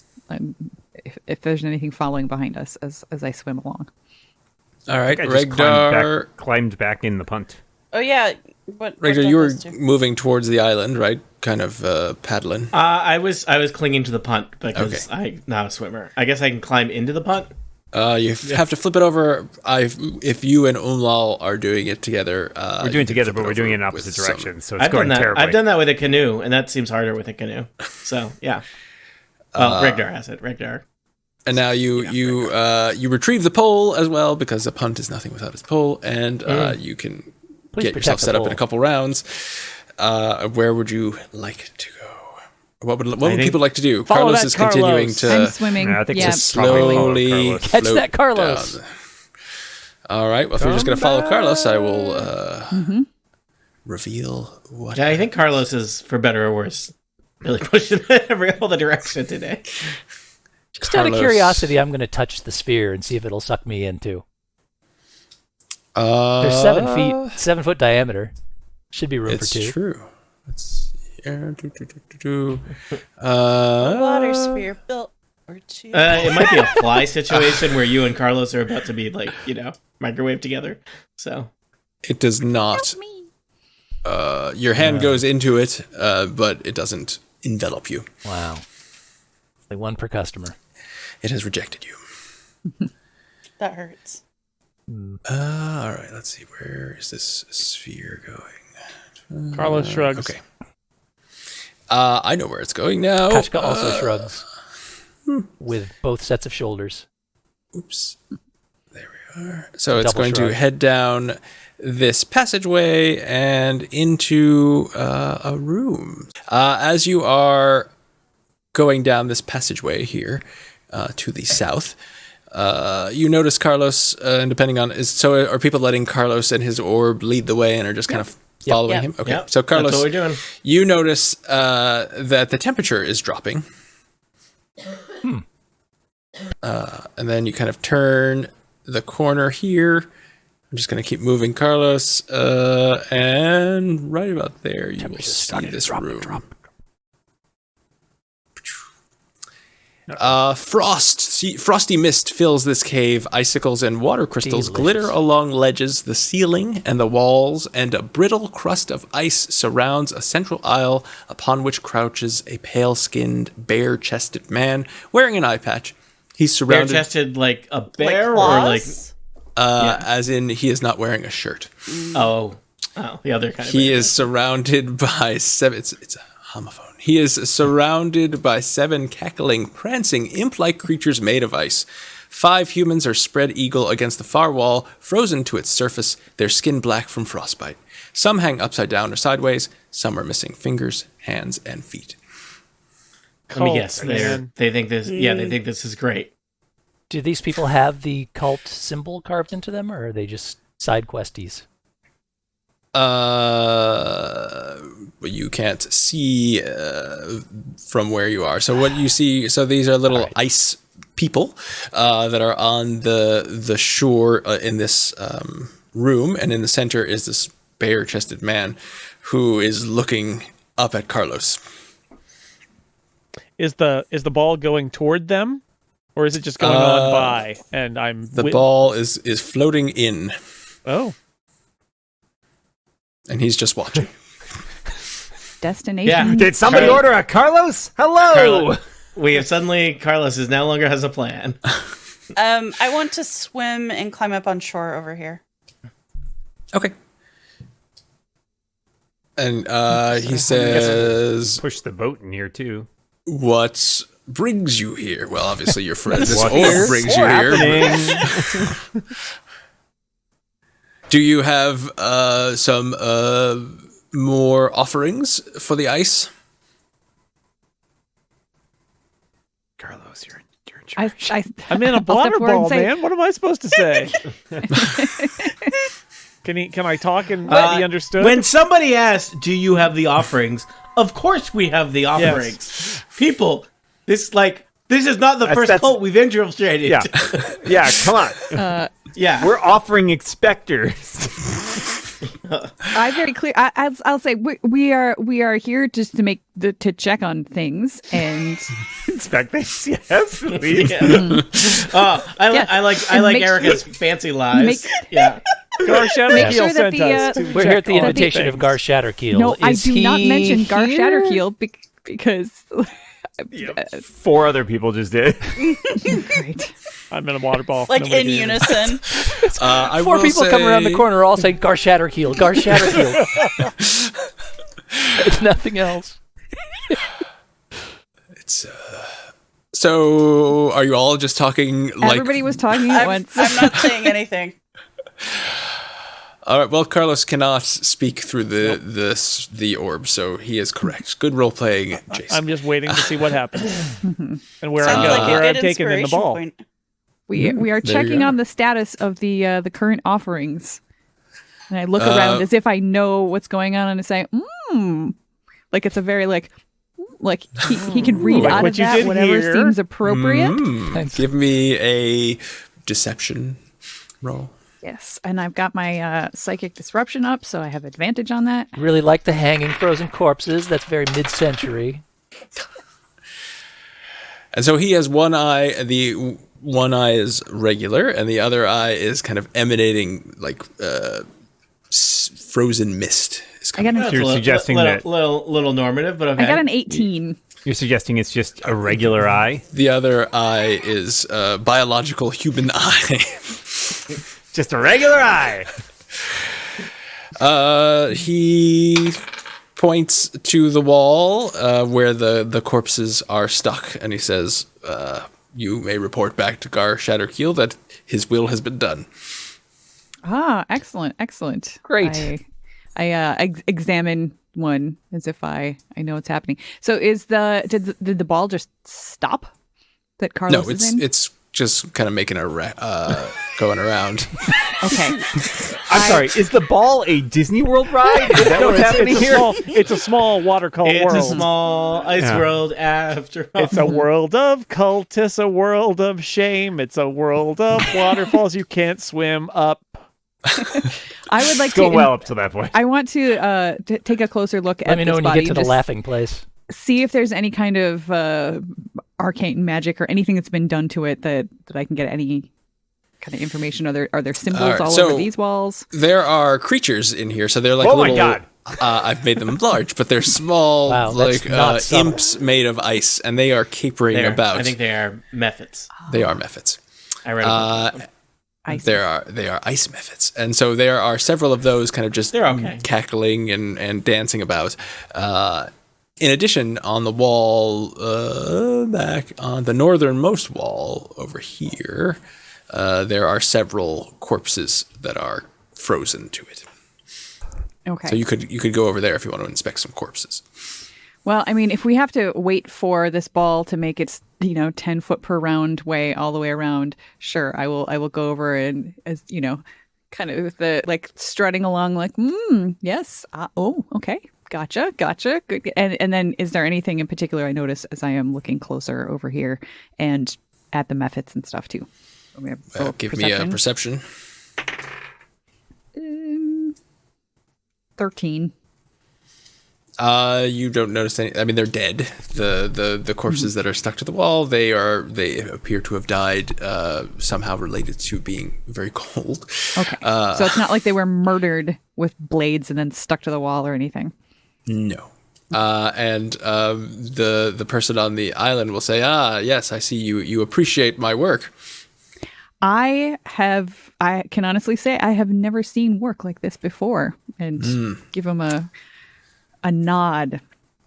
F: if there's anything following behind us as I swim along.
C: All right,
E: I just
C: Regdar.
E: climbed back in the punt.
D: Oh yeah, what
C: Regdar, you were
D: Douglas do?
C: moving towards the island, right? Kind of paddling.
G: I was clinging to the punt because
C: Okay.
G: I'm not a swimmer. I guess I can climb into the punt.
C: You have to flip it over. If you and Umlal are doing it together,
E: We're doing it together, but we're doing it in opposite
C: with
E: directions, so it's
G: I've done
E: going
G: that.
E: terribly.
G: I've done that with a canoe, and that seems harder with a canoe. So yeah. Well, Regdar has it. Regdar.
C: And now you retrieve the pole as well, because a punt is nothing without its pole, and you can
B: Please
C: get
B: protect
C: yourself
B: the
C: set up in
B: pole.
C: a couple rounds. Where would you like to go? What would
G: think-
C: people like to do?
A: Follow
C: Carlos
A: that
C: is continuing
A: Carlos.
C: to
F: I'm swimming.
E: Yeah, I think
F: yeah,
E: just probably
C: slowly
E: Carlos.
B: Catch
C: float
B: that, Carlos.
C: down. All right. Well, if you're just going to follow Carlos, I will reveal what.
G: Yeah, I think Carlos is, for better or worse, really pushing all the direction today.
B: Just out of
C: Carlos-
B: curiosity, I'm going to touch the sphere and see if it'll suck me in too.
C: They're
B: There's 7 feet, 7 foot diameter. Should be room for
C: It's
B: 2.
C: true. Let's see here.
D: Water sphere built or two.
G: It might be a fly situation where you and Carlos are about to be microwave together. So
C: It does not. Your hand goes into it, but it doesn't envelop you.
B: Wow. Only one per customer.
C: It has rejected you.
D: That hurts.
C: All right. Let's see. Where is this sphere going?
A: Carlos shrugs.
C: Okay. I know where it's going now.
B: Kachka also shrugs with both sets of shoulders.
C: Oops. There we are. So it's
B: Double
C: going
B: shrug.
C: to head down this passageway and into a room. As you are going down this passageway here to the south, you notice Carlos, and depending on... are people letting Carlos and his orb lead the way and are just kind of following
D: Yep.
C: him? Okay,
G: Yep,
C: so Carlos,
G: that's what we're doing.
C: you notice that the temperature is dropping. And then you kind of turn the corner here. I'm just going to keep moving Carlos. And right about there, you will see this room. Frosty mist fills this cave. Icicles and water crystals glitter along ledges, the ceiling, and the walls, and a brittle crust of ice surrounds a central aisle upon which crouches a pale-skinned, bare-chested man wearing an eye patch. He's surrounded...
G: Bare-chested like a bear
D: like
G: or like...
D: claws?
C: As in, he is not wearing a shirt.
G: Oh, the other kind of
C: He
G: bear.
C: is surrounded by seven... It's a homophone. He is surrounded by 7 cackling, prancing, imp-like creatures made of ice. 5 humans are spread eagle against the far wall, frozen to its surface, their skin black from frostbite. Some hang upside down or sideways. Some are missing fingers, hands, and feet.
G: Let me guess.
A: man.
G: They think this. Yeah, they think this is great.
B: Do these people have the cult symbol carved into them, or are they just side questies?
C: But you can't see from where you are. So what you see, so these are little ice people that are on the shore in this room, and in the center is this bare-chested man who is looking up at Carlos.
A: Is the ball going toward them, or is it just going on by? And I'm
C: The ball is floating in,
A: Oh,
C: and he's just watching.
F: Destination.
G: Yeah.
E: Did somebody
G: Carlos-
E: order a Carlos? Hello.
G: Carlos is no longer has a plan.
D: I want to swim and climb up on shore over here.
C: Okay. And he says,
E: Push the boat in here too.
C: "What brings you here?" Well, obviously your friend. This
E: What
C: orb
E: is
C: brings you here.
E: happening?
C: Do you have some more offerings for the ice?
E: Carlos, you're in charge.
A: I'm in a
F: I'll step
A: water
F: forward and
A: ball,
F: say-
A: man. What am I supposed to say? Can I talk and be understood?
G: When somebody asks, "Do you have the offerings?" Of course we have the offerings. People, this is not the first
E: that's-
G: cult we've infiltrated.
E: Yeah, yeah. Come on.
G: Yeah.
E: We're offering inspectors.
F: I'm very clear. I'll say we are here just to to check on things and
E: Inspect things. Yes, please.
G: I like
F: make-
G: Erica's fancy lies.
F: make-
G: Yeah.
A: Gar Shadowkeel
F: Make sure that
A: sent
F: the,
A: us to
B: We're
A: check
B: here at the
A: on
B: invitation of
A: things.
B: Gar Shatterkeel.
F: no, I
B: Is
F: do not
B: he
F: mention Gar
B: here?
F: Shatterkeel because
E: 4 other people just did.
F: great.
A: I'm in a water ball.
D: Like
A: Nobody
D: in
A: can-
D: unison.
C: I
B: Four
C: will
B: people come around the
C: say-
B: corner all saying Gar Shatterkeel, Gar Shatterkeel. It's nothing else.
C: It's so. Are you all just talking like?
F: Everybody was talking at once.
D: I'm not saying anything.
C: All right. Well, Carlos cannot speak through the orb, so he is correct. Good role playing, Jason.
A: I'm just waiting to see what happens and where
D: Sounds
A: I'm
D: like a
A: where I'm
D: good
A: taking in the
D: inspiration
A: ball.
D: point.
F: We are
C: there you
F: checking
C: go.
F: on the status of the current offerings, and I look around as if I know what's going on, and I say, like it's a very like he can read
A: Like
F: out
A: what
F: of
A: you
F: that
A: did
F: whatever
A: here.
F: seems appropriate.
C: Give me a deception roll.
F: Yes, and I've got my psychic disruption up, so I have advantage on that.
B: Really like the hanging frozen corpses. That's very mid-century.
C: And so he has one eye. The one eye is regular, and the other eye is kind of emanating like frozen mist. Is
F: I got
C: coming
F: an
E: You're suggesting that
G: little normative, but okay.
F: I got an 18.
E: you're suggesting it's just a regular eye,
C: The other eye is a biological human eye.
E: just a regular eye.
C: He points to the wall where the corpses are stuck, and he says, "You may report back to Gar Shatterkeel that his will has been done."
F: Ah, excellent.
B: Great.
F: I examine one as if I know what's happening. So did the ball just stop that Carlos
C: No,
F: is in?
C: it's just kind of making going around.
F: Okay.
E: I'm sorry. Is the ball a Disney World ride? Is that
A: No,
E: what's happening here?
A: it's a small watercolor
G: It's
A: world.
G: a small ice
E: Yeah.
G: world after all.
A: It's a world of cult. It's a world of shame. It's a world of waterfalls you can't swim up.
F: I would like
E: Go
F: to.
E: well up to that point.
F: I want to take a closer look
B: Let
F: at
B: me know
F: this
B: when you
F: body
B: get to
F: and
B: the
F: just
B: laughing place.
F: see if there's any kind of arcane magic or anything that's been done to it that I can get any kind of information. Are there symbols
C: All right,
F: all
C: so-
F: over these walls?
C: There are creatures in here, so they're like
E: Oh my
C: little.
E: God.
C: I've made them large, but they're small,
B: Wow, that's
C: like
B: not subtle.
C: imps made of ice, and they are capering about.
G: I think they are methods.
C: They are methods.
G: I read about them.
F: Ice.
C: They are ice methods, and so there are several of those kind of just
G: They're okay.
C: cackling and dancing about. In addition, on the wall back on the northernmost wall over here, there are several corpses that are frozen to it.
F: Okay.
C: So you could go over there if you want to inspect some corpses.
F: Well, I mean, if we have to wait for this ball to make its 10 foot per round way all the way around, sure, I will go over and as kind of the like strutting along like yes, oh, okay, gotcha, good. And then is there anything in particular I notice as I am looking closer over here and at the methods and stuff too? Let me have
C: Give me a perception.
F: 13.
C: You don't notice any. I mean, they're dead. The corpses that are stuck to the wall, they appear to have died somehow related to being very cold.
F: Okay, so it's not like they were murdered with blades and then stuck to the wall or anything.
C: No. And the person on the island will say, "Ah, yes, I see you. You appreciate my work."
F: I can honestly say I have never seen work like this before, and give him a nod.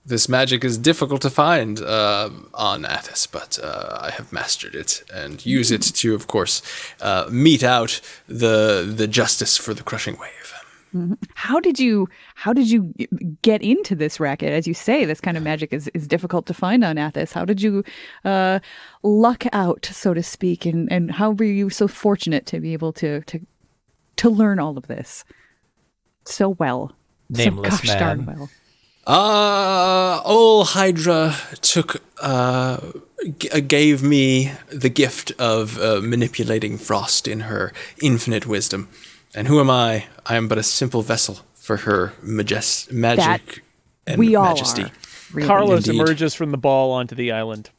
C: This magic is difficult to find on Athos, but I have mastered it and use it to, of course, mete out the justice for the crushing wave.
F: Mm-hmm. How did you get into this racket? As you say, this kind of magic is difficult to find on Athos. How did you luck out, so to speak, and how were you so fortunate to be able to learn all of this so well?
B: Nameless
F: so gosh darn
B: man.
F: well.
C: Old Hydra gave me the gift of manipulating frost in her infinite wisdom. And who am I? I am but a simple vessel for her magic and
F: we all
C: majesty.
F: are, really.
A: Carlos
C: Indeed.
A: emerges from the ball onto the island.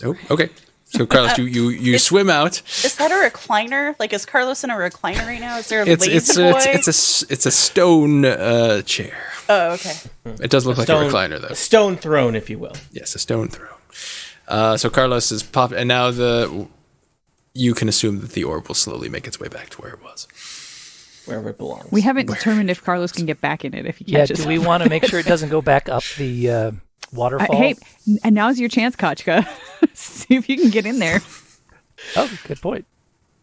C: Oh, okay. So, Carlos, you swim out.
D: Is that a recliner? Like, is Carlos in a recliner right now? Is there a
C: It's
D: lazy boy?
C: it's a stone chair.
D: Oh, okay.
C: It does look like a recliner, though.
G: A stone throne, if you will.
C: Yes, a stone throne. So Carlos is popped, and now you can assume that the orb will slowly make its way back to where it was.
G: Wherever it belongs.
F: We haven't determined if Carlos can get back in it if he
B: Yeah,
F: catches.
B: do we want to make sure it doesn't go back up the waterfall?
F: Hey, and now's your chance, Kochka. See if you can get in there.
B: Oh, good point.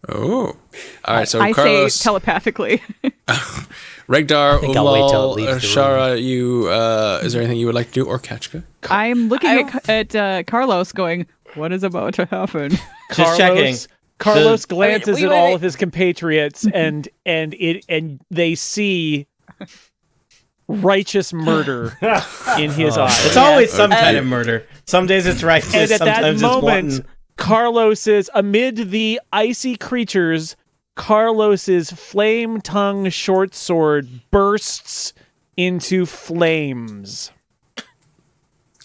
C: Oh, all right. So
F: I
C: Carlos,
F: say telepathically.
C: Regdar,
B: think I'll wait till it
C: Umal,
B: leaves the
C: Shara, you. Is there anything you would like to do, or Kachka?
F: I'm looking at Carlos, going, "What is about to happen?"
G: Just checking.
A: Carlos glances
D: Wait,
A: at
D: wait,
A: all
D: wait.
A: of his compatriots, and they see righteous murder in his eyes.
G: It's always some
C: Okay.
G: kind of murder. Some days it's righteous,
A: And at that
G: sometimes
A: moment,
G: it's wanton.
A: Carlos is amid the icy creatures. Carlos's flame-tongued short sword bursts into flames.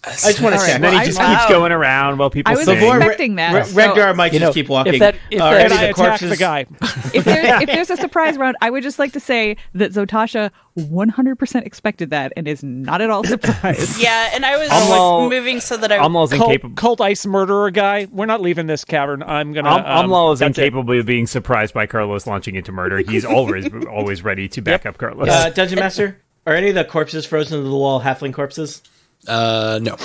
G: I just want to
F: All right,
G: check.
E: And then he
F: I-
E: just
D: Wow.
E: keeps going around while people
F: I was
E: sing.
F: expecting that. So
G: Regdar might
B: You
G: just
B: know,
G: keep walking.
B: if that-
G: Are
A: And
G: any
A: I
G: of the
A: attack
G: corpses?
A: the guy.
F: if there's a surprise round, I would just like to say that Zotasha 100% expected that and is not at all surprised.
D: Yeah, and I was
E: Amlal-
D: moving so that I
E: Amlal's incapable.
A: Cult ice murderer guy. We're not leaving this cavern. I'm gonna.
E: Amlal is
A: that's it.
E: incapable of being surprised by Carlos launching into murder. He's always ready to back up Carlos.
G: Dungeon Master, are any of the corpses frozen to the wall halfling corpses?
C: No.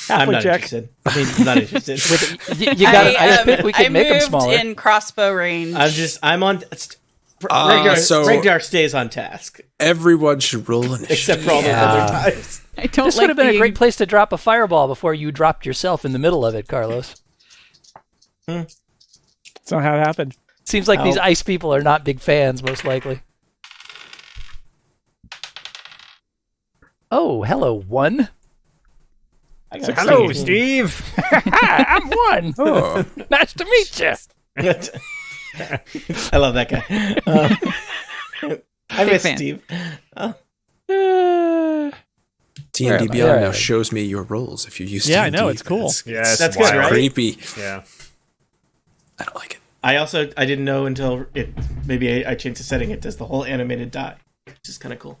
G: I'm not
A: check.
G: interested. I mean, not interested.
B: You got an ice pick? We
D: I
B: can make them
D: moved
B: smaller.
D: in crossbow range.
G: I'm on. Regdar,
C: so-
G: Regdar stays on task,
C: Everyone should roll initiative.
G: except for all those other times.
F: I don't
B: This
F: like
B: would have been a
F: being-
B: great place to drop a fireball before you dropped yourself in the middle of it, Carlos.
A: That's not how it happened.
B: Seems like these ice people are not big fans, most likely. Oh, hello, one.
G: I got
E: Hello,
G: 16.
E: Steve.
B: Hi, I'm one.
C: Oh.
B: Nice to meet you.
G: I love that guy. I miss
F: fan.
G: Steve.
C: D&D
B: Where am I?
C: Beyond
B: There I
C: now
B: am.
C: shows me your rolls if you use
A: Yeah, I
C: D&D.
A: know, it's cool.
E: Yes,
G: That's good, right?
C: Creepy.
E: Yeah.
C: I don't like it.
G: I didn't know until maybe I changed the setting. It does the whole animated die, which is kind of cool.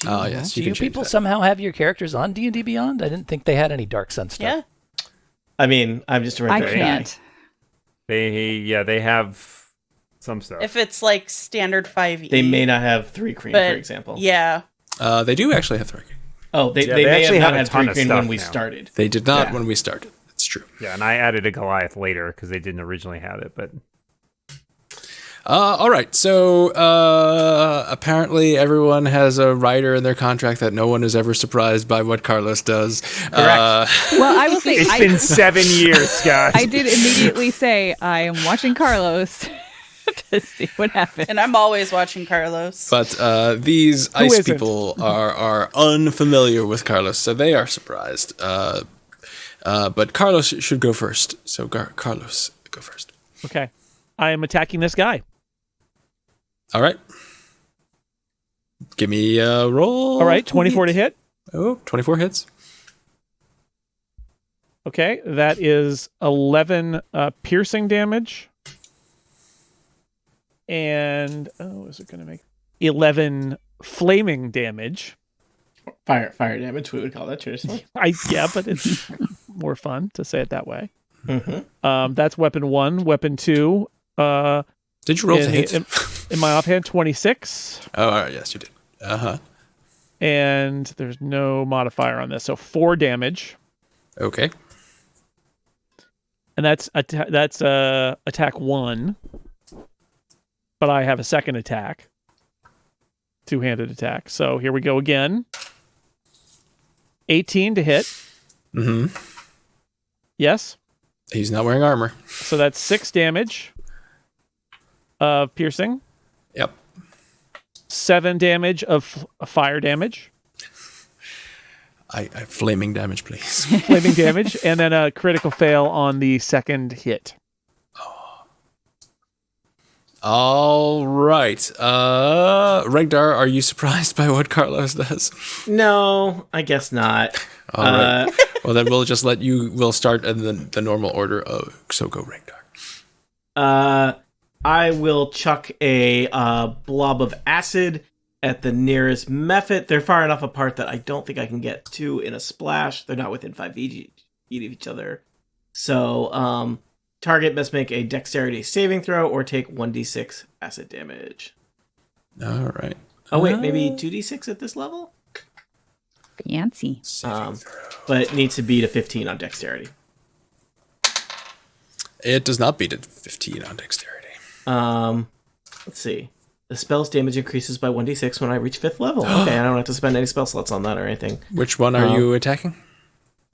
C: Oh, yes.
B: Do
C: You
B: you
C: can change
B: people
C: that.
B: somehow have your characters on D&D Beyond? I didn't think they had any Dark Sun stuff.
D: yeah.
G: I mean, I'm just a
F: I
G: regular guy.
F: can't.
E: They have some stuff.
D: If it's like standard 5e.
G: They may not have 3 cream,
D: but
G: for example.
D: Yeah.
C: They do actually have 3.
G: Oh, they
E: Yeah,
G: may
E: they
G: have
E: actually
G: not
E: have a
G: had
E: ton
G: 3
E: of
G: cream
E: stuff
G: when we
E: now.
G: started.
C: They did not
G: Yeah.
C: when we started. It's true.
E: Yeah, and I added a Goliath later because they didn't originally have it. But
C: All right. So apparently everyone has a rider in their contract that no one is ever surprised by what Carlos does.
G: Correct.
F: Well, I will say
E: it's
F: I,
E: been 7 years, Scott.
F: I did immediately say I am watching Carlos to see what happens.
D: And I'm always watching Carlos.
C: But these ice
A: isn't?
C: people are unfamiliar with Carlos, so they are surprised. But Carlos should go first. So Carlos, go first.
A: Okay, I am attacking this guy.
C: All right. Give me a roll.
A: All right, 24 to hit.
C: Oh, 24 hits.
A: Okay, that is 11 piercing damage. And, is it going to make 11 flaming damage?
G: Fire damage, we would call that traditionally.
A: Yeah, but it's more fun to say it that way.
G: Mm-hmm.
A: That's weapon 1. Weapon 2.
C: Did you roll to hit?
A: In my offhand, 26.
C: Oh, all right, yes, you did.
A: And there's no modifier on this, so 4 damage.
C: Okay.
A: And that's attack 1. But I have a second attack. 2-handed attack. So here we go again. 18 to hit.
C: Mm-hmm.
A: Yes.
C: He's not wearing armor.
A: So that's 6 damage of piercing.
C: Yep.
A: 7 damage of fire damage.
C: I flaming damage, please.
A: Flaming damage. And then a critical fail on the second hit.
C: All right. Regdar, are you surprised by what Carlos does?
G: No, I guess not.
C: All right. Well, then we'll just we'll start in the normal order of go Regdar.
G: I will chuck a blob of acid at the nearest Mephit. They're far enough apart that I don't think I can get 2 in a splash. They're not within 5 feet of each other. So, target must make a dexterity saving throw or take 1d6 acid damage.
C: All right.
G: Oh, wait, maybe 2d6 at this level?
F: Fancy.
G: But it needs to beat a 15 on dexterity.
C: It does not beat a 15 on dexterity.
G: Let's see. The spell's damage increases by 1d6 when I reach 5th level. Okay, I don't have to spend any spell slots on that or anything.
C: Which one are you attacking?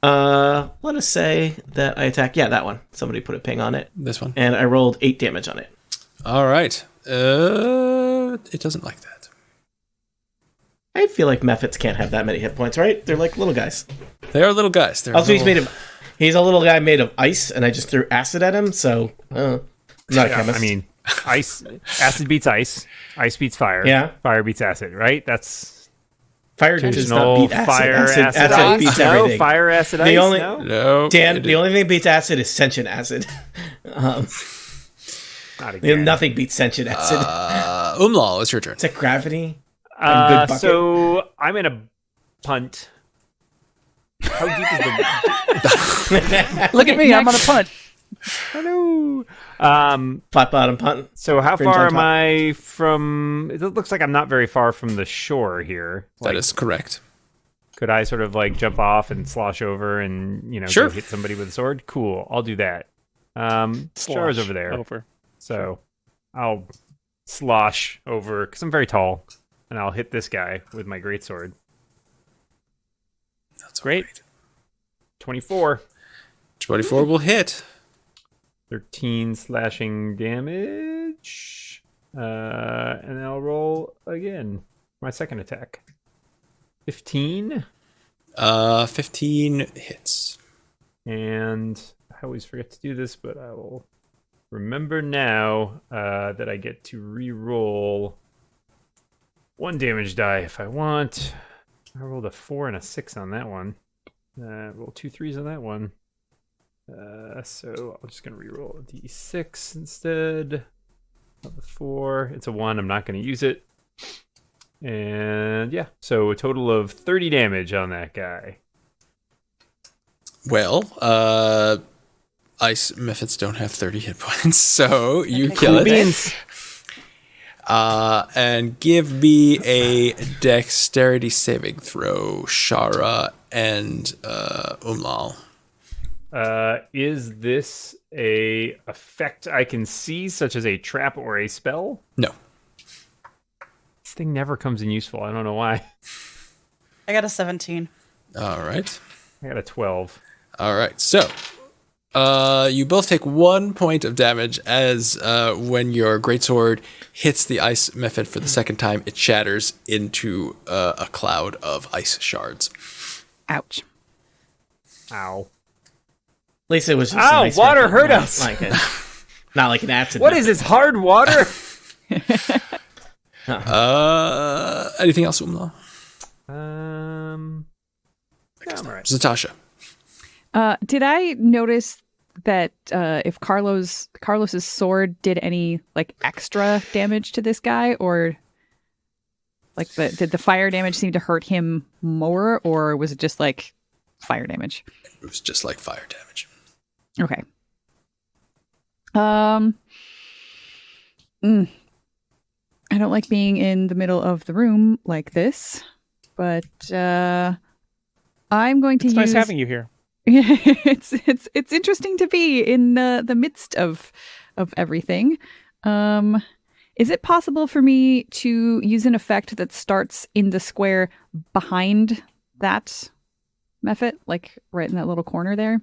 G: Let us say that I attack. Yeah, that one. Somebody put a ping on it.
C: This one.
G: And I rolled 8 damage on it.
C: All right. It doesn't like that.
G: I feel like Mephits can't have that many hit points, right? They're like little guys.
C: They are little guys. They're
G: Also,
C: little...
G: he's a little guy made of ice, and I just threw acid at him, so I'm not a chemist.
E: I mean, acid beats ice. Ice beats fire.
G: Yeah.
E: Fire beats acid, right? That's
G: fire does not beat acid.
E: Fire,
G: acid beats everything.
E: No, fire, acid, ice,
C: No.
G: Dan, the only thing that beats acid is sentient acid.
E: Not again.
G: Nothing beats sentient acid.
C: Umlaw, it's your turn.
G: Is it gravity?
E: So I'm in a punt. How deep is the...
B: Look at me, I'm on a punt.
E: Hello.
G: Flat bottom punt.
E: So how
G: Fringe
E: far
G: on
E: am I from... It looks like I'm not very far from the shore here.
C: That is correct.
E: Could I sort of like jump off and slosh over and,
C: Sure.
E: go hit somebody with a sword? Cool, I'll do that. Shore's over there. So I'll slosh over, because I'm very tall, and I'll hit this guy with my greatsword.
C: That's
A: Great.
E: 24.
C: 24 will hit.
E: 13 slashing damage. And I'll roll again. My second attack. 15.
C: 15 hits.
E: And I always forget to do this, but I will remember now that I get to re-roll 1 damage die if I want. I rolled a 4 and a 6 on that one. Roll 2 3s on that one. So I'm just going to re-roll a d6 instead of the 4. It's a 1. I'm not going to use it. And yeah, so a total of 30 damage on that guy.
C: Well, ice Mephits don't have 30 hit points, so you kill it. And give me a dexterity saving throw, Shara and Umlal.
E: Is this a effect I can see, such as a trap or a spell?
C: No.
E: This thing never comes in useful. I don't know why.
D: I got a 17.
C: All right.
E: I got a 12.
C: All right. So, you both take 1 point of damage as when your greatsword hits the ice Mephit for the second time, it shatters into a cloud of ice shards.
F: Ouch.
E: Ow.
G: At least it was just
E: Ow,
G: nice
E: water
G: Mephit,
E: hurt
G: not
E: us.
G: Like not like an acid.
E: What
G: Mephit.
E: is this, hard water?
C: Anything else, Umla?
E: No, I'm all right.
C: Zotasha.
F: Did I notice that if Carlos's sword did any like extra damage to this guy, or like did the fire damage seem to hurt him more, or was it just like fire damage?
C: It was just like fire damage.
F: Okay, I don't like being in the middle of the room like this, but I'm going to
A: It's
F: use.
A: nice having you here.
F: It's interesting to be in the midst of everything. Is it possible for me to use an effect that starts in the square behind that Mephit, like right in that little corner there?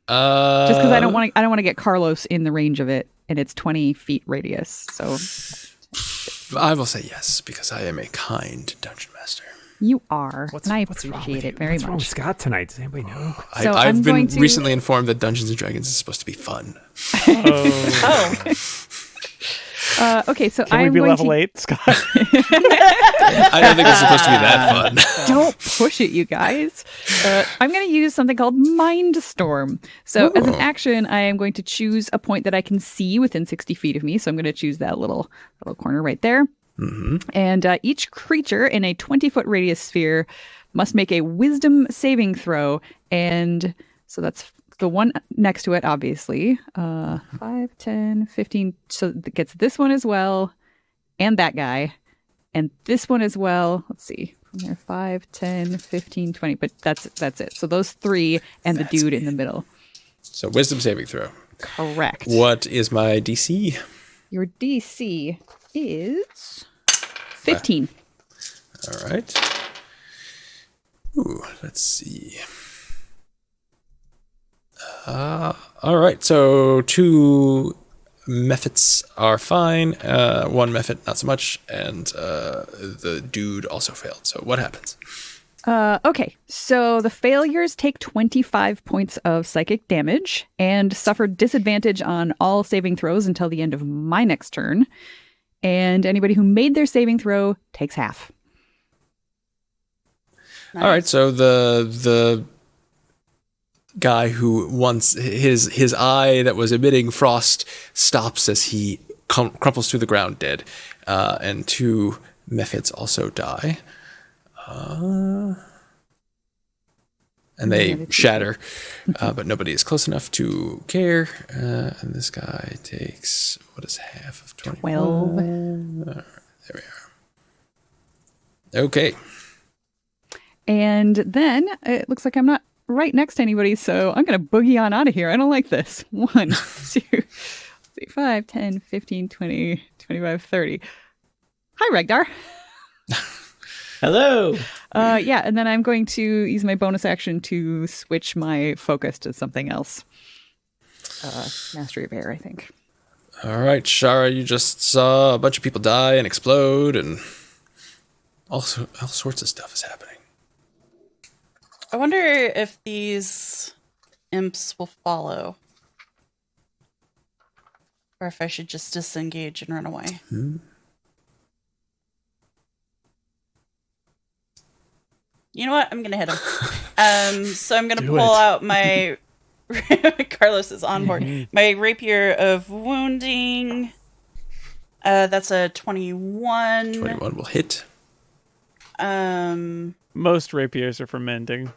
F: Just because I don't want to get Carlos in the range of it, and it's 20 feet radius. So
C: I will say yes because I am a kind dungeon master.
F: you are,
E: What's
F: and I
E: wrong
F: appreciate
E: with you?
F: it very
E: What's wrong with
F: much.
E: Scott tonight? Does anybody know?
F: So
C: I've
F: I'm
C: been
F: going to-
C: recently informed that Dungeons and Dragons is supposed to be fun.
A: Oh.
F: Okay, so
A: Can we
F: I'm
A: be
F: going
A: level
F: to
A: 8, Scott?
C: I don't think it's supposed to be that fun.
F: don't push it, you guys. I'm going to use something called Mind Storm. So as an action, I am going to choose a point that I can see within 60 feet of me. So I'm going to choose that little corner right there. Mm-hmm. And each creature in a 20-foot radius sphere must make a Wisdom saving throw. And so that's the one next to it, obviously. 5, 10, 15. So it gets this one as well. And that guy. And this one as well. Let's see. From there, 5, 10, 15, 20. But that's it. So those three and the dude in the middle.
C: So wisdom saving throw.
F: Correct.
C: What is my DC?
F: Your DC is 15.
C: All right. Ooh, let's see. All right. So 2 Mephits are fine. 1 Mephit, not so much. And the dude also failed. So what happens?
F: Okay, so the failures take 25 points of psychic damage and suffer disadvantage on all saving throws until the end of my next turn. And anybody who made their saving throw takes half.
D: Nice.
C: All right. So the guy who once his eye that was emitting frost stops as he crumples to the ground dead, and 2 Mephits also die. And they shatter, but nobody is close enough to care. And this guy takes, what is half of 20?
F: 12.
C: There we are. Okay.
F: And then it looks like I'm not right next to anybody, so I'm going to boogie on out of here. I don't like this. 1, 2, 3, 5, 10, 15, 20, 25, 30. Hi, Regdar.
G: Hello.
F: Yeah, and then I'm going to use my bonus action to switch my focus to something else. Mastery of Air, I think.
C: All right, Shara, you just saw a bunch of people die and explode, and all sorts of stuff is happening.
D: I wonder if these imps will follow. Or if I should just disengage and run away. You know what? I'm going to hit him. So I'm going to pull out my... Carlos is on board. My Rapier of Wounding. That's a 21.
C: 21 will hit.
A: Most rapiers are for mending.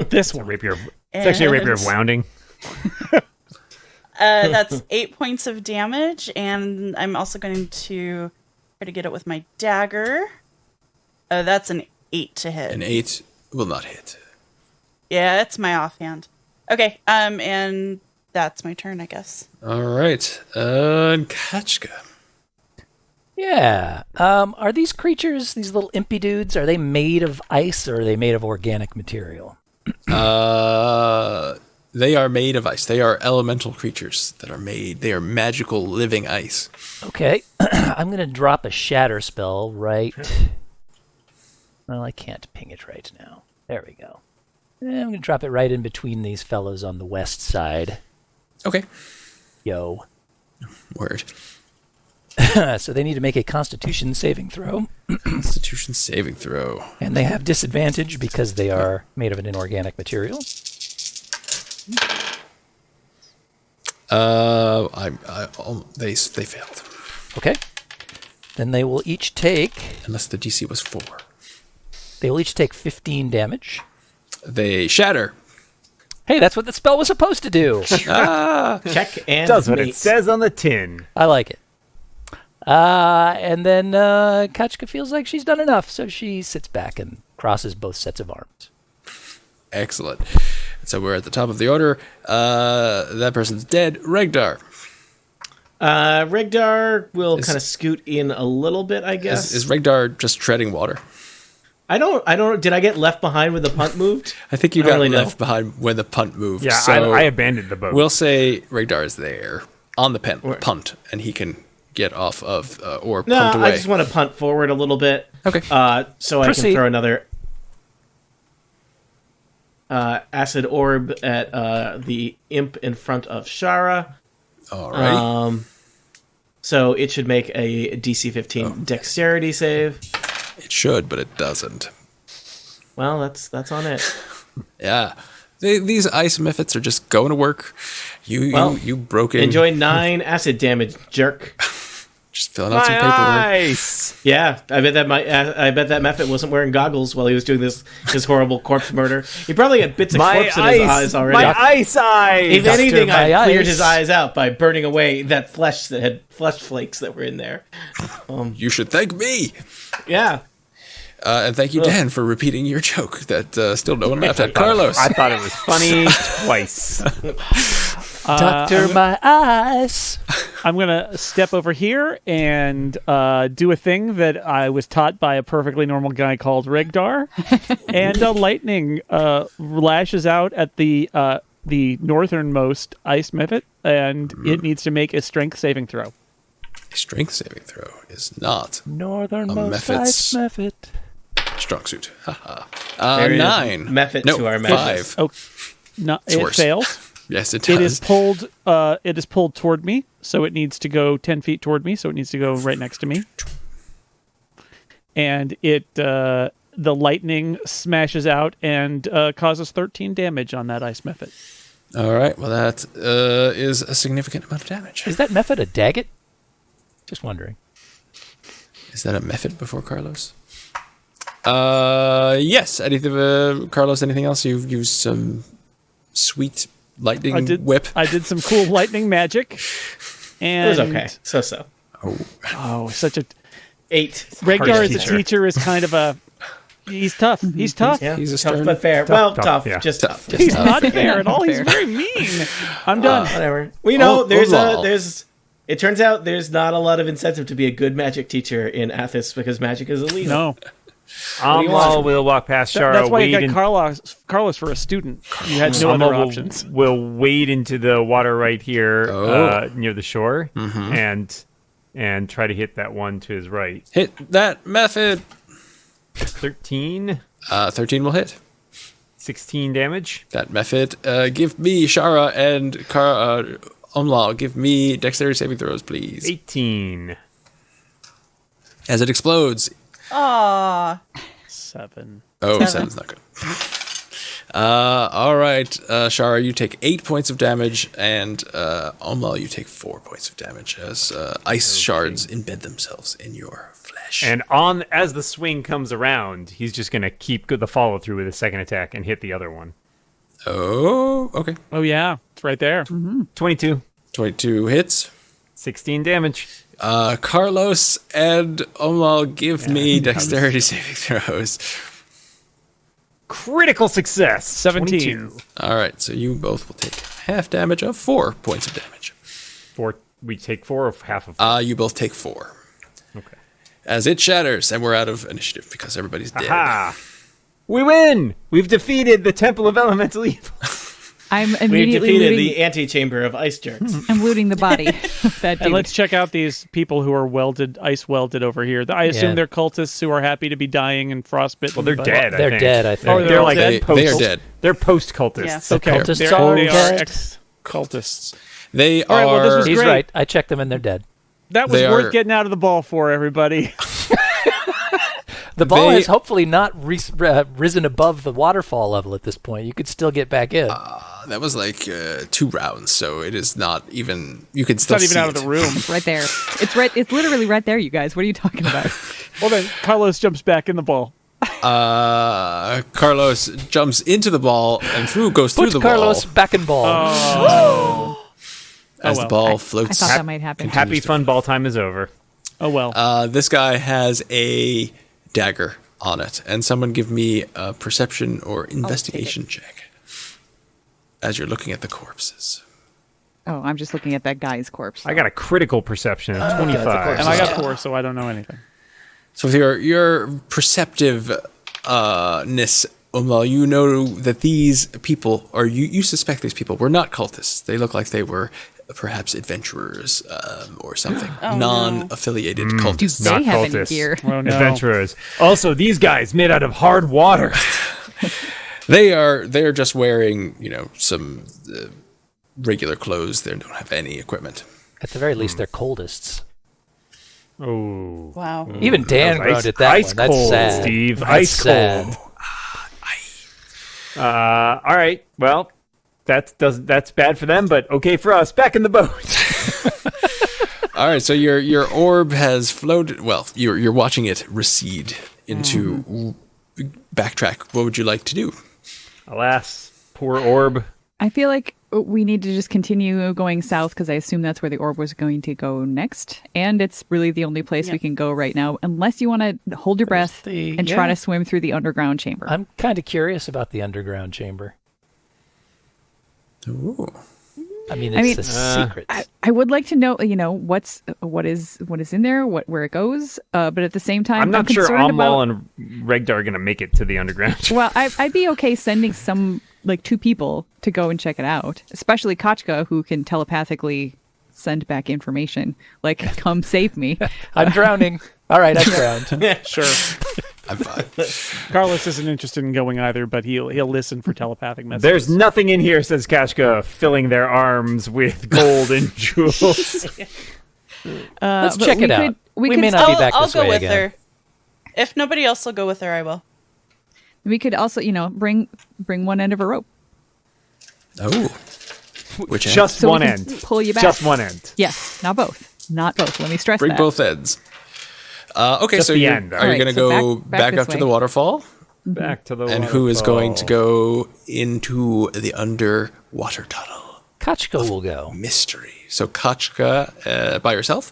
A: This one.
E: Rapier. It's actually a rapier of wounding.
D: That's 8 points of damage, and I'm also going to try to get it with my dagger. That's an 8 to hit.
C: An 8 will not hit.
D: Yeah, it's my offhand. Okay, and that's my turn, I guess.
C: All right, Kachka.
B: Yeah. Are these creatures, these little impy dudes, are they made of ice or are they made of organic material?
C: They are made of ice. They are elemental creatures that are made. They are magical living ice.
B: Okay. I'm going to drop a shatter spell right... Well, I can't ping it right now. There we go. And I'm going to drop it right in between these fellows on the west side.
C: Okay.
B: Yo.
C: Word.
B: So they need to make a Constitution saving throw.
C: Constitution saving throw.
B: And they have disadvantage because they are made of an inorganic material.
C: They failed.
B: Okay. Then they will each take...
C: Unless the DC was 4.
B: They will each take 15 damage.
C: They shatter.
B: Hey, that's what the spell was supposed to do.
G: Check and
E: Does what
G: mate.
E: it says on the tin.
B: I like it. And then Kachka feels like she's done enough, so she sits back and crosses both sets of arms.
C: Excellent. So we're at the top of the order. That person's dead. Regdar.
G: Regdar will kind of scoot in a little bit, I guess.
C: Is Regdar just treading water?
G: I don't. Did I get left behind when the punt moved?
C: I think you
G: I don't
C: got
G: really know.
C: left behind when the punt moved.
E: Yeah,
C: so
E: I abandoned the boat.
C: we'll say Regdar is there on the punt, and he can get off of or
G: No,
C: punt away.
G: I just want to punt forward a little bit.
C: Okay.
G: So I
B: Proceed.
G: can throw another acid orb at the imp in front of Shara.
C: All right.
G: So it should make a DC 15 dexterity save.
C: It should, but it doesn't.
G: Well, that's on it.
C: Yeah. These ice mephits are just going to work. You broke in.
G: Enjoy 9 acid damage, jerk.
C: Just filling out some paperwork.
E: Nice.
G: Yeah, I bet that mephit wasn't wearing goggles while he was doing his horrible corpse murder. He probably had bits of corpse in his eyes already.
E: My ice eyes.
G: If anything,
B: my
G: I cleared
B: ice.
G: his eyes out by burning away that flesh that had flesh flakes that were in there.
C: You should thank me.
G: Yeah.
C: And thank you, Dan, for repeating your joke that still no one laughed at. Carlos.
E: I thought it was funny twice.
B: Doctor, my eyes.
A: I'm going to step over here and do a thing that I was taught by a perfectly normal guy called Regdar. And lightning lashes out at the northernmost ice mephit, and it needs to make a strength saving throw.
C: A strength saving throw is not
B: Northernmost
C: Mephit's
B: ice mephit.
C: strong suit. Haha.
G: There is
C: 9.
G: Mephit
C: no,
G: to our
C: 5.
A: Oh, no, it
C: worse.
A: fails.
C: Yes, it does.
A: It is pulled. It is pulled toward me, so it needs to go 10 feet toward me. So it needs to go right next to me. And the lightning smashes out and causes 13 damage on that ice mephit.
C: All right. Well, that is a significant amount of damage.
B: Is that mephit a daggett? Just wondering.
C: Is that a method before Carlos? Yes. Anything, Carlos? Anything else? You've used some sweet lightning whip.
A: I did some cool lightning magic.
G: It
A: And
G: was okay. So.
A: Oh, such a
G: 8.
A: Regdar as a teacher is kind of a. He's tough. He's tough.
G: Yeah,
C: He's a
G: tough
C: stern-
G: but fair.
E: tough, yeah.
G: Just tough. Just
A: He's
G: tough.
A: not fair at all. He's very mean. I'm done.
G: Whatever. We know
C: Omlal.
G: it turns out there's not a lot of incentive to be a good magic teacher in Athos because magic is illegal.
A: No.
E: Amlal will walk past Shara.
A: That's why you
E: wade
A: got Carlos for a student. You had no other
E: Amlal
A: options.
E: will wade into the water right here
C: Oh.
E: near the shore and try to hit that one to his right.
C: Hit that method.
E: 13,
C: 13 will hit.
E: 16 damage.
C: That method. Give me Shara and Omlal. Give me dexterity saving throws, please.
E: 18.
C: As it explodes.
D: Aw.
A: 7.
C: Oh, 7's not good. All right, Shara, you take 8 points of damage, and Omlal, you take 4 points of damage as ice shards embed themselves in your flesh.
E: And as the swing comes around, he's just going to keep the follow through with a second attack and hit the other one.
C: Oh, okay.
A: Oh, yeah. It's right there.
E: 22.
C: 22 hits.
E: 16 damage.
C: Carlos and Omlal, give me dexterity saving throws.
E: Critical success.
A: 17.
E: 22.
C: All right, so you both will take half damage of 4 points of damage.
E: We take 4 or half of 4?
C: You both take 4.
E: Okay.
C: As it shatters, and we're out of initiative because everybody's dead.
E: Aha! We win! We've defeated the Temple of Elemental Evil.
F: I'm
G: We've
F: immediately
G: defeated
F: looting,
G: the antechamber of ice jerks.
F: I'm looting the body of that dude.
A: And let's check out these people who are ice welded over here. I assume
B: Yeah.
A: they're cultists who are happy to be dying and frostbitten.
E: Well, they're
A: but-
E: dead, I
B: They're
E: think.
B: dead, I think.
A: Oh,
E: They're
A: all
E: like
A: dead?
C: They are dead.
E: They're post-cultists.
D: Yeah.
A: Okay,
B: cultists
A: they
B: are
A: are
B: dead.
A: ex-cultists.
C: They
A: All right, well, this
C: are.
A: was
B: He's
A: great.
B: right. I checked them and they're dead.
A: That was
C: They
A: worth
C: are-
A: getting out of the ball for, everybody.
B: The ball
C: They-
B: has hopefully not risen above the waterfall level at this point. You could still get back in.
C: That was like 2 rounds, so it is not even. You can
A: It's
C: still
A: not even
C: see
A: out of
C: it.
A: the room.
F: right there. It's right. It's literally right there, you guys. What are you talking about?
A: Well, then Carlos jumps back in the ball.
C: Carlos jumps into the ball and goes through the
B: Carlos
C: ball.
B: back in ball.
C: As the ball floats.
F: I thought that might happen.
E: Happy fun ball time is over.
A: Oh, well.
C: This guy has a dagger on it, and someone give me a perception or investigation check as you're looking at the corpses.
F: Oh, I'm just looking at that guy's corpse.
E: I got a critical perception of 25.
A: And I got 4, so I don't know anything.
C: So with your perceptiveness, Umla, you know that these people, or you suspect these people, were not cultists. They look like they were perhaps adventurers or something. Non-affiliated cultists.
F: They
E: Not
F: have any
E: cultists.
F: gear.
A: Oh, no.
E: Adventurers. Also, these guys made out of hard water.
C: They're just wearing, some regular clothes. They don't have any equipment.
B: At the very least, they're coldists.
E: Oh.
D: Wow.
B: Even Dan groaned at that
E: ice
B: one. That's
E: cold,
B: sad.
E: Steve.
B: That's
E: Ice
B: sad.
E: cold. All right. Well, that's bad for them, but okay for us. Back in the boat.
C: All right, so your orb has floated. Well, you're watching it recede into backtrack. What would you like to do?
E: Alas, poor orb.
F: I feel like we need to just continue going south because I assume that's where the orb was going to go next. And it's really the only place we can go right now, unless you want to hold your breath and try to swim through the underground chamber.
B: I'm kind of curious about the underground chamber.
C: Ooh.
B: I mean, it's a secret.
F: I would like to know, what is in there, where it goes. But at the same time,
E: I'm not sure
F: concerned
E: Amal
F: about,
E: and Regdar are going to make it to the underground.
F: Well, I'd be okay sending some, 2 people to go and check it out, especially Kachka, who can telepathically send back information, come save me.
B: I'm drowning. All right, I'm drowned.
A: Sure.
C: I'm fine.
A: Carlos isn't interested in going either, but he'll listen for telepathic messages.
E: There's nothing in here, says Kashka, filling their arms with gold and jewels.
B: Let's check it out. We may
F: could
B: not be back
D: I'll
B: this
D: go
B: way
D: with
B: again.
D: her. If nobody else will go with her, I will.
F: We could also, bring one end of a rope.
C: Oh. Which end?
E: Just
F: So
E: one
F: we can
E: end.
F: pull you back.
E: Just one end.
F: Yes, not both. Not both. Let me stress
C: Bring
F: that.
C: both ends. Okay,
E: Just
C: so
E: the
C: you're,
E: end.
C: are
F: All
C: you
F: right,
C: going to
F: so
C: go
F: back
C: back
F: this
C: up to
F: way.
C: the waterfall?
E: Back to the
C: And who is going to go into the underwater tunnel?
B: Kachka will go.
C: Mystery. So Kachka by yourself?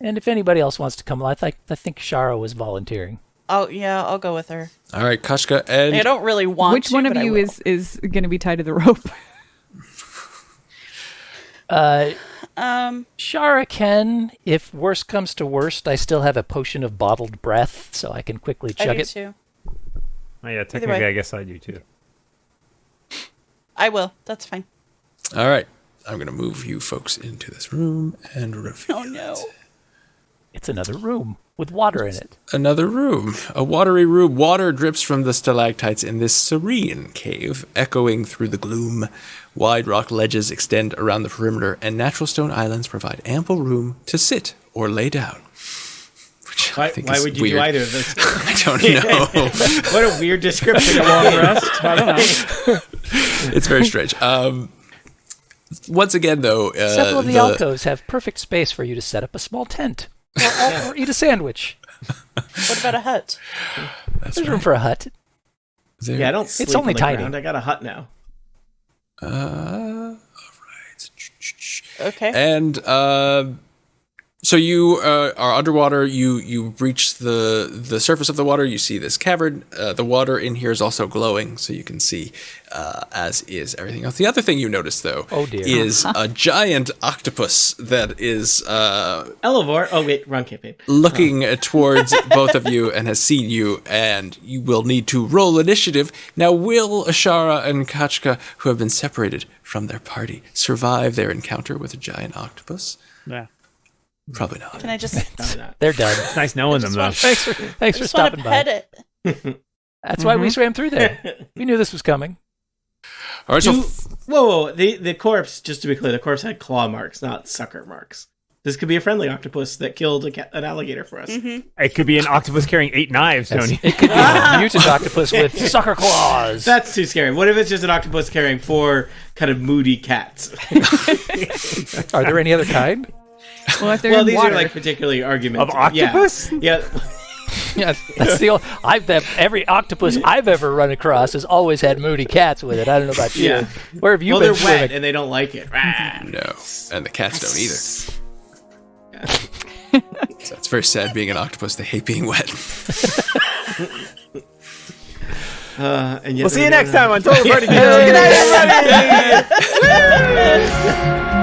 B: And if anybody else wants to come, I think Shara was volunteering.
D: Oh yeah, I'll go with her.
C: All right, Kachka and
D: I don't really want
F: Which
D: to,
F: one of
D: but I
F: you
D: will.
F: is going to be tied to the rope?
B: Shara can. If worst comes to worst, I still have a potion of bottled breath, so I can quickly
D: I
B: chug
D: do
B: it.
D: too.
E: Oh, yeah, technically,
D: way.
E: I guess I do too.
D: I will. That's fine.
C: all right. I'm going to move you folks into this room and reveal
D: Oh no.
C: it.
B: It's another room with water in it.
C: Another room. A watery room. Water drips from the stalactites in this serene cave, echoing through the gloom. Wide rock ledges extend around the perimeter, and natural stone islands provide ample room to sit or lay down. Which I
G: Why
C: think is
G: would you
C: weird.
G: do either of those?
C: I don't know.
G: What a weird description of long rest. I don't know.
C: It's very strange. Once again, though,
B: Several of the alcoves have perfect space for you to set up a small tent or eat a sandwich.
D: What about a hut?
B: There's room for a hut.
G: Yeah, I don't sleep
B: It's only
G: on the
B: tiny.
G: ground. I got a hut now.
C: all right.
D: Okay.
C: And so you are underwater. You reach the surface of the water. You see this cavern. The water in here is also glowing, so you can see, as is everything else. The other thing you notice, though,
B: Oh, dear.
C: is a giant octopus that is
G: Elevor. Oh, wait, wrong campaign.
C: looking towards both of you and has seen you, and you will need to roll initiative. Now, will Ashara and Kachka, who have been separated from their party, survive their encounter with a giant octopus?
A: Yeah.
C: Probably not.
D: Can I just?
G: Probably not.
B: They're done.
E: It's nice knowing them, though.
B: Thanks for
D: I just want
B: stopping
D: to
B: by.
D: pet it.
B: That's why we swam through there. We knew this was coming.
C: All right, so
G: Whoa. The corpse, just to be clear, the corpse had claw marks, not sucker marks. This could be a friendly octopus that killed an alligator for us.
E: It could be an octopus carrying 8 knives, Tony.
B: It could be a mutant octopus with sucker claws.
G: That's too scary. What if it's just an octopus carrying 4 kind of moody cats?
B: Are there any other kind?
F: Well, if they're
G: Well,
F: in
G: these
F: water,
G: are like particularly argumentative.
E: Of octopus?
G: Yeah.
B: Yeah, that's every octopus I've ever run across has always had moody cats with it. I don't know about you.
G: Yeah.
B: Where have you
G: Well,
B: been
G: they're wet
B: swimming?
G: and they don't like it.
C: No, and the cats don't either. So it's very sad being an octopus. They hate being wet.
G: And yet
E: We'll see
G: they
E: you
G: don't
E: next
G: know.
E: time on Total Party Kill. Good night, everybody.